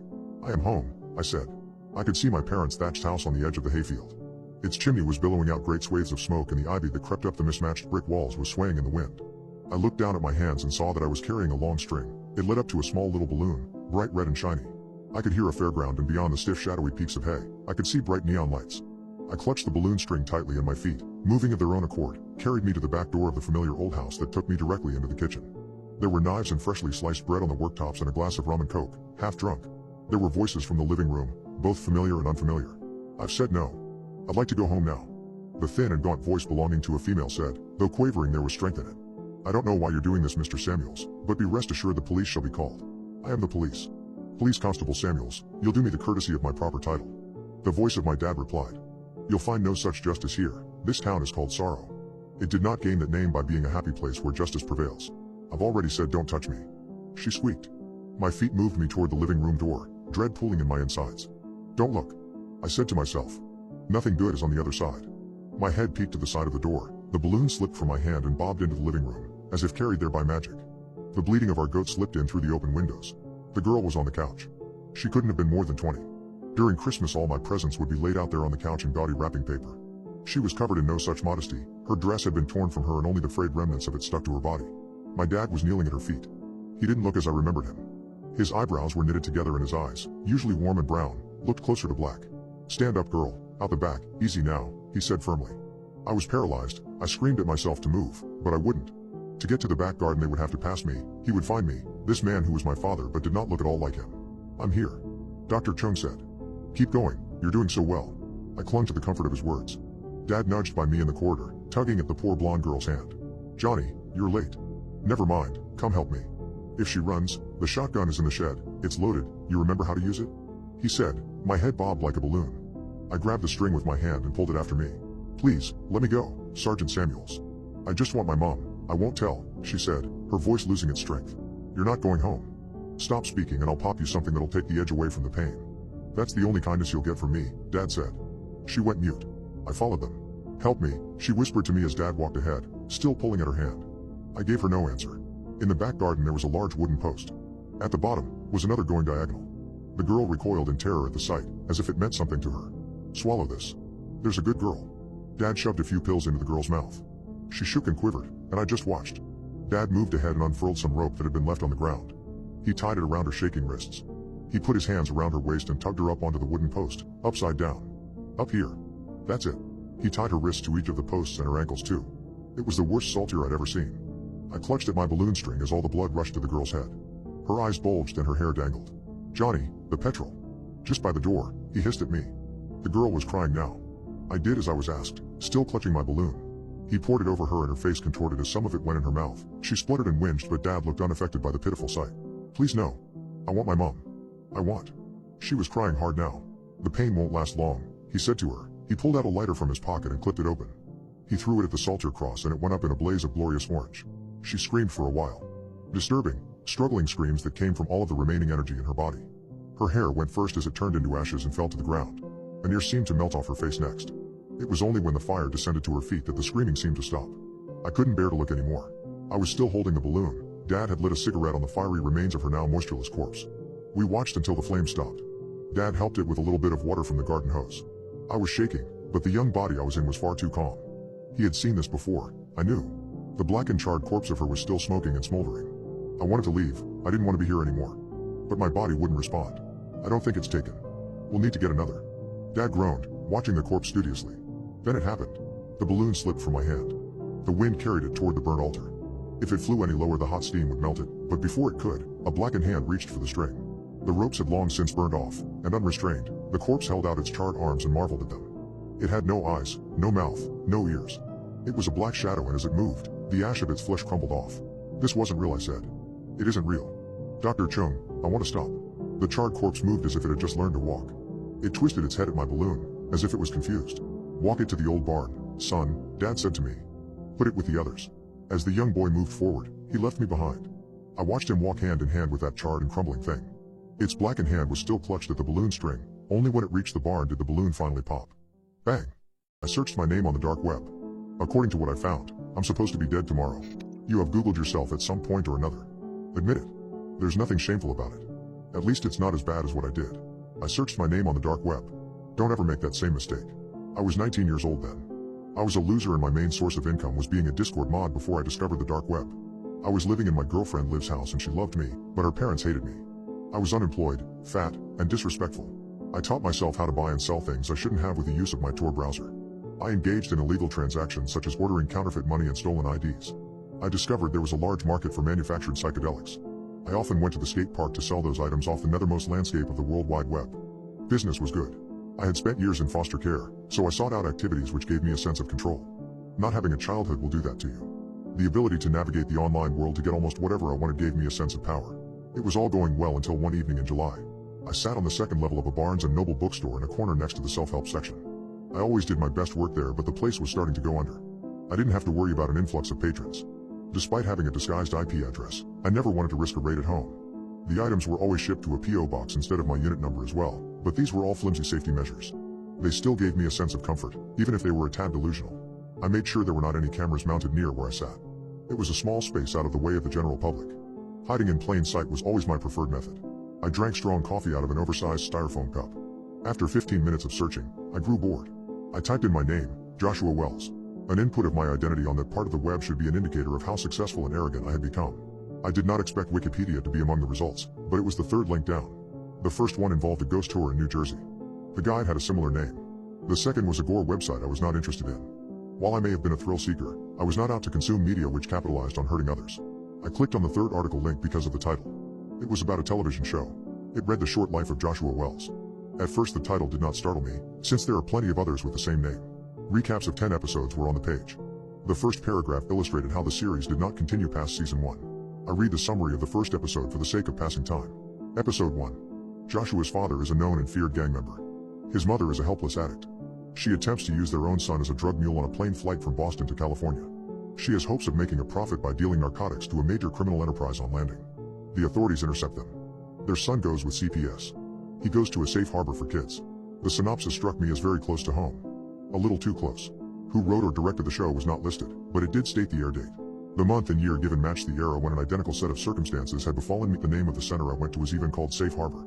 I am home, I said. I could see my parents' thatched house on the edge of the hayfield. Its chimney was billowing out great swathes of smoke, and the ivy that crept up the mismatched brick walls was swaying in the wind. I looked down at my hands and saw that I was carrying a long string. It led up to a small little balloon, bright red and shiny. I could hear a fairground, and beyond the stiff shadowy peaks of hay, I could see bright neon lights. I clutched the balloon string tightly, and my feet, moving of their own accord, carried me to the back door of the familiar old house that took me directly into the kitchen. There were knives and freshly sliced bread on the worktops and a glass of rum and coke, half drunk. There were voices from the living room, both familiar and unfamiliar. I've said no. I'd like to go home now. The thin and gaunt voice belonging to a female said, though quavering there was strength in it. I don't know why you're doing this, Mr. Samuels, but be rest assured the police shall be called. I am the police. Police Constable Samuels, you'll do me the courtesy of my proper title. The voice of my dad replied. You'll find no such justice here. This town is called sorrow. It did not gain that name by being a happy place where justice prevails. I've already said don't touch me. She squeaked. My feet moved me toward the living room door, dread pulling in my insides. Don't look, I said to myself. Nothing good is on the other side. My head peeked to the side of the door. The balloon slipped from my hand and bobbed into the living room, as if carried there by magic. The bleating of our goat slipped in through the open windows. The girl was on the couch. She couldn't have been more than 20. During Christmas all my presents would be laid out there on the couch in gaudy wrapping paper. She was covered in no such modesty. Her dress had been torn from her and only the frayed remnants of it stuck to her body. My dad was kneeling at her feet. He didn't look as I remembered him. His eyebrows were knitted together and his eyes, usually warm and brown, looked closer to black. Stand up, girl, out the back, easy now, he said firmly. I was paralyzed. I screamed at myself to move, but I wouldn't. To get to the back garden they would have to pass me. He would find me, this man who was my father but did not look at all like him. I'm here. Dr. Chung said. Keep going, you're doing so well. I clung to the comfort of his words. Dad nudged by me in the corridor, tugging at the poor blonde girl's hand. Johnny, you're late. Never mind, come help me. If she runs, the shotgun is in the shed, it's loaded, you remember how to use it? He said. My head bobbed like a balloon. I grabbed the string with my hand and pulled it after me. Please, let me go, Sergeant Samuels. I just want my mom. I won't tell, she said, her voice losing its strength. You're not going home. Stop speaking and I'll pop you something that'll take the edge away from the pain. That's the only kindness you'll get from me, Dad said. She went mute. I followed them. Help me, she whispered to me as Dad walked ahead, still pulling at her hand. I gave her no answer. In the back garden there was a large wooden post. At the bottom was another going diagonal. The girl recoiled in terror at the sight, as if it meant something to her. Swallow this. There's a good girl. Dad shoved a few pills into the girl's mouth. She shook and quivered, and I just watched. Dad moved ahead and unfurled some rope that had been left on the ground. He tied it around her shaking wrists. He put his hands around her waist and tugged her up onto the wooden post, upside down. Up here. That's it. He tied her wrists to each of the posts and her ankles too. It was the worst saltier I'd ever seen. I clutched at my balloon string as all the blood rushed to the girl's head. Her eyes bulged and her hair dangled. Johnny, the petrol. Just by the door, he hissed at me. The girl was crying now. I did as I was asked, still clutching my balloon. He poured it over her and her face contorted as some of it went in her mouth. She spluttered and whinged but Dad looked unaffected by the pitiful sight. Please no. I want my mom. I want. She was crying hard now. The pain won't last long, he said to her. He pulled out a lighter from his pocket and clipped it open. He threw it at the saltier cross and it went up in a blaze of glorious orange. She screamed for a while. Disturbing, struggling screams that came from all of the remaining energy in her body. Her hair went first as it turned into ashes and fell to the ground. An ear seemed to melt off her face next. It was only when the fire descended to her feet that the screaming seemed to stop. I couldn't bear to look anymore. I was still holding the balloon. Dad had lit a cigarette on the fiery remains of her now moistureless corpse. We watched until the flames stopped. Dad helped it with a little bit of water from the garden hose. I was shaking, but the young body I was in was far too calm. He had seen this before, I knew. The black and charred corpse of her was still smoking and smoldering. I wanted to leave, I didn't want to be here anymore. But my body wouldn't respond. I don't think it's taken. We'll need to get another. Dad groaned, watching the corpse studiously. Then it happened. The balloon slipped from my hand. The wind carried it toward the burnt altar. If it flew any lower the hot steam would melt it, but before it could, a blackened hand reached for the string. The ropes had long since burned off, and unrestrained, the corpse held out its charred arms and marveled at them. It had no eyes, no mouth, no ears. It was a black shadow and as it moved, the ash of its flesh crumbled off. This wasn't real, I said. It isn't real. Dr. Chung, I want to stop. The charred corpse moved as if it had just learned to walk. It twisted its head at my balloon, as if it was confused. Walk it to the old barn, son, Dad said to me. Put it with the others. As the young boy moved forward, he left me behind. I watched him walk hand in hand with that charred and crumbling thing. Its blackened hand was still clutched at the balloon string. Only when it reached the barn did the balloon finally pop. Bang! I searched my name on the dark web. According to what I found, I'm supposed to be dead tomorrow. You have Googled yourself at some point or another. Admit it. There's nothing shameful about it. At least it's not as bad as what I did. I searched my name on the dark web. Don't ever make that same mistake. I was 19 years old then. I was a loser and my main source of income was being a Discord mod before I discovered the dark web. I was living in my girlfriend Liv's house and she loved me, but her parents hated me. I was unemployed, fat, and disrespectful. I taught myself how to buy and sell things I shouldn't have with the use of my Tor browser. I engaged in illegal transactions such as ordering counterfeit money and stolen IDs. I discovered there was a large market for manufactured psychedelics. I often went to the skate park to sell those items off the nethermost landscape of the World Wide Web. Business was good. I had spent years in foster care, so I sought out activities which gave me a sense of control. Not having a childhood will do that to you. The ability to navigate the online world to get almost whatever I wanted gave me a sense of power. It was all going well until one evening in July. I sat on the second level of a Barnes & Noble bookstore in a corner next to the self-help section. I always did my best work there, but the place was starting to go under. I didn't have to worry about an influx of patrons. Despite having a disguised IP address, I never wanted to risk a raid at home. The items were always shipped to a P.O. box instead of my unit number as well, but these were all flimsy safety measures. They still gave me a sense of comfort, even if they were a tad delusional. I made sure there were not any cameras mounted near where I sat. It was a small space out of the way of the general public. Hiding in plain sight was always my preferred method. I drank strong coffee out of an oversized styrofoam cup. After 15 minutes of searching, I grew bored. I typed in my name, Joshua Wells. An input of my identity on that part of the web should be an indicator of how successful and arrogant I had become. I did not expect Wikipedia to be among the results, but it was the third link down. The first one involved a ghost tour in New Jersey. The guide had a similar name. The second was a gore website I was not interested in. While I may have been a thrill seeker, I was not out to consume media which capitalized on hurting others. I clicked on the third article link because of the title. It was about a television show. It read The Short Life of Joshua Wells. At first the title did not startle me, since there are plenty of others with the same name. Recaps of 10 episodes were on the page. The first paragraph illustrated how the series did not continue past season 1. I read the summary of the first episode for the sake of passing time. Episode 1. Joshua's father is a known and feared gang member. His mother is a helpless addict. She attempts to use their own son as a drug mule on a plane flight from Boston to California. She has hopes of making a profit by dealing narcotics to a major criminal enterprise on landing. The authorities intercept them. Their son goes with CPS. He goes to a safe harbor for kids. The synopsis struck me as very close to home. A little too close. Who wrote or directed the show was not listed, but it did state the air date. The month and year given matched the era when an identical set of circumstances had befallen me. The name of the center I went to was even called Safe Harbor.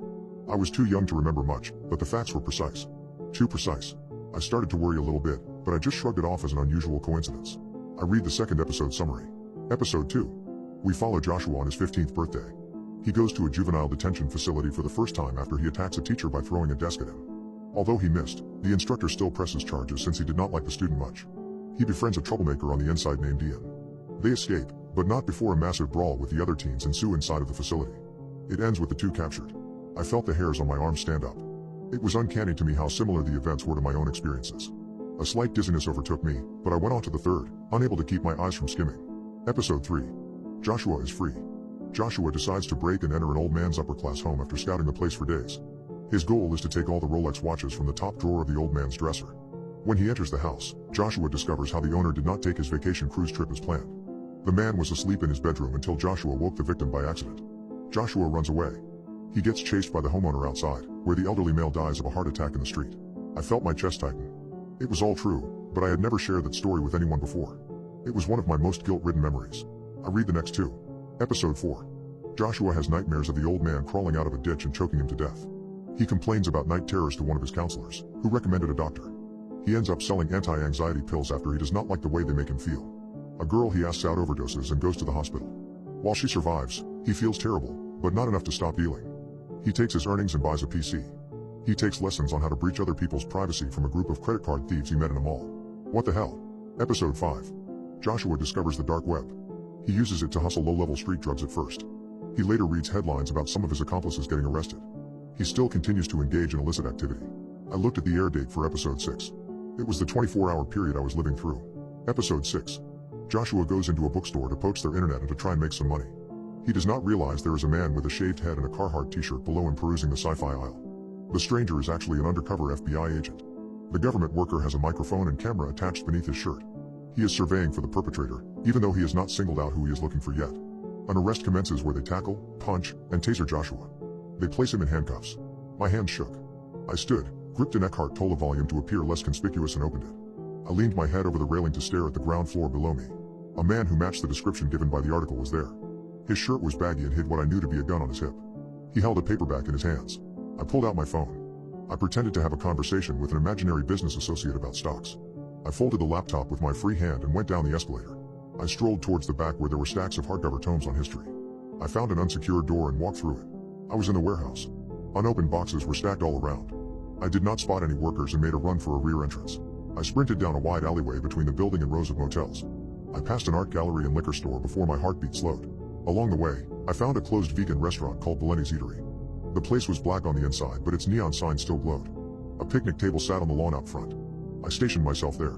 I was too young to remember much, but the facts were precise. Too precise. I started to worry a little bit, but I just shrugged it off as an unusual coincidence. I read the second episode summary. Episode 2. We follow Joshua on his 15th birthday. He goes to a juvenile detention facility for the first time after he attacks a teacher by throwing a desk at him. Although he missed, the instructor still presses charges since he did not like the student much. He befriends a troublemaker on the inside named Ian. They escape, but not before a massive brawl with the other teens ensue inside of the facility. It ends with the two captured. I felt the hairs on my arms stand up. It was uncanny to me how similar the events were to my own experiences. A slight dizziness overtook me, but I went on to the third, unable to keep my eyes from skimming. Episode 3. Joshua is free. Joshua decides to break and enter an old man's upper-class home after scouting the place for days. His goal is to take all the Rolex watches from the top drawer of the old man's dresser. When he enters the house, Joshua discovers how the owner did not take his vacation cruise trip as planned. The man was asleep in his bedroom until Joshua woke the victim by accident. Joshua runs away. He gets chased by the homeowner outside, where the elderly male dies of a heart attack in the street. I felt my chest tighten. It was all true, but I had never shared that story with anyone before. It was one of my most guilt-ridden memories. I read the next two. Episode 4. Joshua has nightmares of the old man crawling out of a ditch and choking him to death. He complains about night terrors to one of his counselors, who recommended a doctor. He ends up selling anti-anxiety pills after he does not like the way they make him feel. A girl he asks out overdoses and goes to the hospital. While she survives, he feels terrible, but not enough to stop dealing. He takes his earnings and buys a PC. He takes lessons on how to breach other people's privacy from a group of credit card thieves he met in a mall. What the hell? Episode 5. Joshua discovers the dark web. He uses it to hustle low-level street drugs at first. He later reads headlines about some of his accomplices getting arrested. He still continues to engage in illicit activity. I looked at the air date for episode 6. It was the 24-hour period I was living through. Episode 6. Joshua goes into a bookstore to poach their internet and to try and make some money. He does not realize there is a man with a shaved head and a Carhartt t-shirt below him perusing the sci-fi aisle. The stranger is actually an undercover FBI agent. The government worker has a microphone and camera attached beneath his shirt. He is surveying for the perpetrator, even though he has not singled out who he is looking for yet. An arrest commences where they tackle, punch, and taser Joshua. They place him in handcuffs. My hands shook. I stood, gripped an Eckhart Tolle volume to appear less conspicuous and opened it. I leaned my head over the railing to stare at the ground floor below me. A man who matched the description given by the article was there. His shirt was baggy and hid what I knew to be a gun on his hip. He held a paperback in his hands. I pulled out my phone. I pretended to have a conversation with an imaginary business associate about stocks. I folded the laptop with my free hand and went down the escalator. I strolled towards the back where there were stacks of hardcover tomes on history. I found an unsecured door and walked through it. I was in the warehouse. Unopened boxes were stacked all around. I did not spot any workers and made a run for a rear entrance. I sprinted down a wide alleyway between the building and rows of motels. I passed an art gallery and liquor store before my heartbeat slowed. Along the way, I found a closed vegan restaurant called Bellini's Eatery. The place was black on the inside, but its neon sign still glowed. A picnic table sat on the lawn out front. I stationed myself there.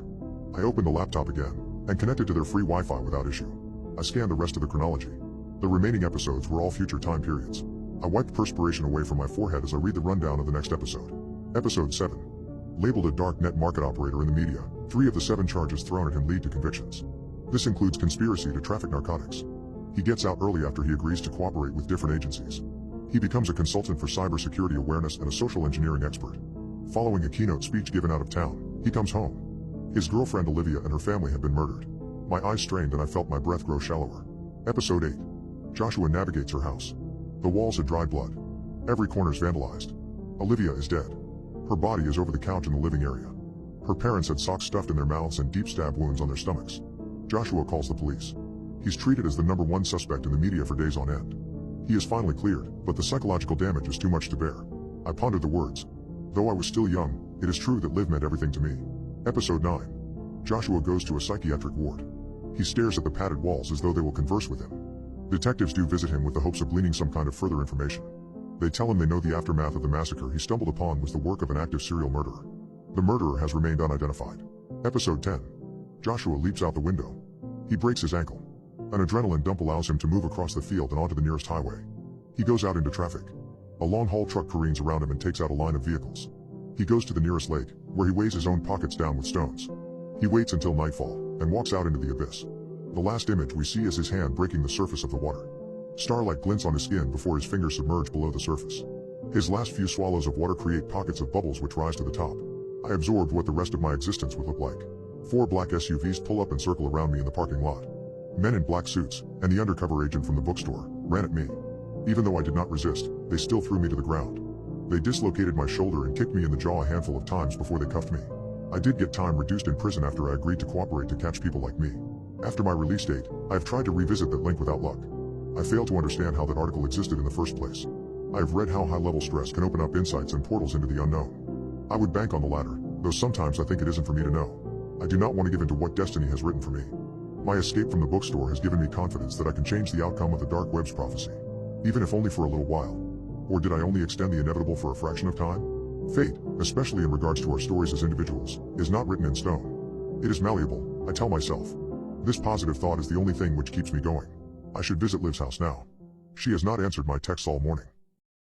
I opened the laptop again, and connected to their free Wi-Fi. Wi-Fi. Wi-Fi. Wi-Fi. Wi-Fi. Wi-Fi. Wi-Fi. Wi-Fi. Wi-Fi. Wi-Fi. Wi-Fi. Wi-Fi. Wi-Fi. Wi-Fi. Wi-Fi. Wi-Fi. Wi-Fi. Wi-Fi. The remaining episodes were all future time periods. I wiped perspiration away from my forehead as I read the rundown of the next episode. Episode 7. Labeled a dark net market operator in the media, 3 of the 7 charges thrown at him lead to convictions. This includes conspiracy to traffic narcotics. He gets out early after he agrees to cooperate with different agencies. He becomes a consultant for cybersecurity awareness and a social engineering expert. Following a keynote speech given out of town, he comes home. His girlfriend Olivia and her family have been murdered. My eyes strained and I felt my breath grow shallower. Episode 8. Joshua navigates her house. The walls had dried blood. Every corner's vandalized. Olivia is dead. Her body is over the couch in the living area. Her parents had socks stuffed in their mouths and deep stab wounds on their stomachs. Joshua calls the police. He's treated as the #1 suspect in the media for days on end. He is finally cleared, but the psychological damage is too much to bear. I pondered the words. Though I was still young, it is true that Liv meant everything to me. Episode 9. Joshua goes to a psychiatric ward. He stares at the padded walls as though they will converse with him. Detectives do visit him with the hopes of gleaning some kind of further information. They tell him they know the aftermath of the massacre he stumbled upon was the work of an active serial murderer. The murderer has remained unidentified. Episode 10. Joshua leaps out the window. He breaks his ankle. An adrenaline dump allows him to move across the field and onto the nearest highway. He goes out into traffic. A long-haul truck careens around him and takes out a line of vehicles. He goes to the nearest lake, where he weighs his own pockets down with stones. He waits until nightfall, and walks out into the abyss. The last image we see is his hand breaking the surface of the water. Starlight glints on his skin before his fingers submerge below the surface. His last few swallows of water create pockets of bubbles which rise to the top. I absorbed what the rest of my existence would look like. 4 black SUVs pull up and circle around me in the parking lot. Men in black suits, and the undercover agent from the bookstore, ran at me. Even though I did not resist, they still threw me to the ground. They dislocated my shoulder and kicked me in the jaw a handful of times before they cuffed me. I did get time reduced in prison after I agreed to cooperate to catch people like me. After my release date, I have tried to revisit that link without luck. I failed to understand how that article existed in the first place. I have read how high-level stress can open up insights and portals into the unknown. I would bank on the latter, though sometimes I think it isn't for me to know. I do not want to give in to what destiny has written for me. My escape from the bookstore has given me confidence that I can change the outcome of the dark web's prophecy. Even if only for a little while. Or did I only extend the inevitable for a fraction of time? Fate, especially in regards to our stories as individuals, is not written in stone. It is malleable, I tell myself. This positive thought is the only thing which keeps me going. I should visit Liv's house now. She has not answered my texts all morning.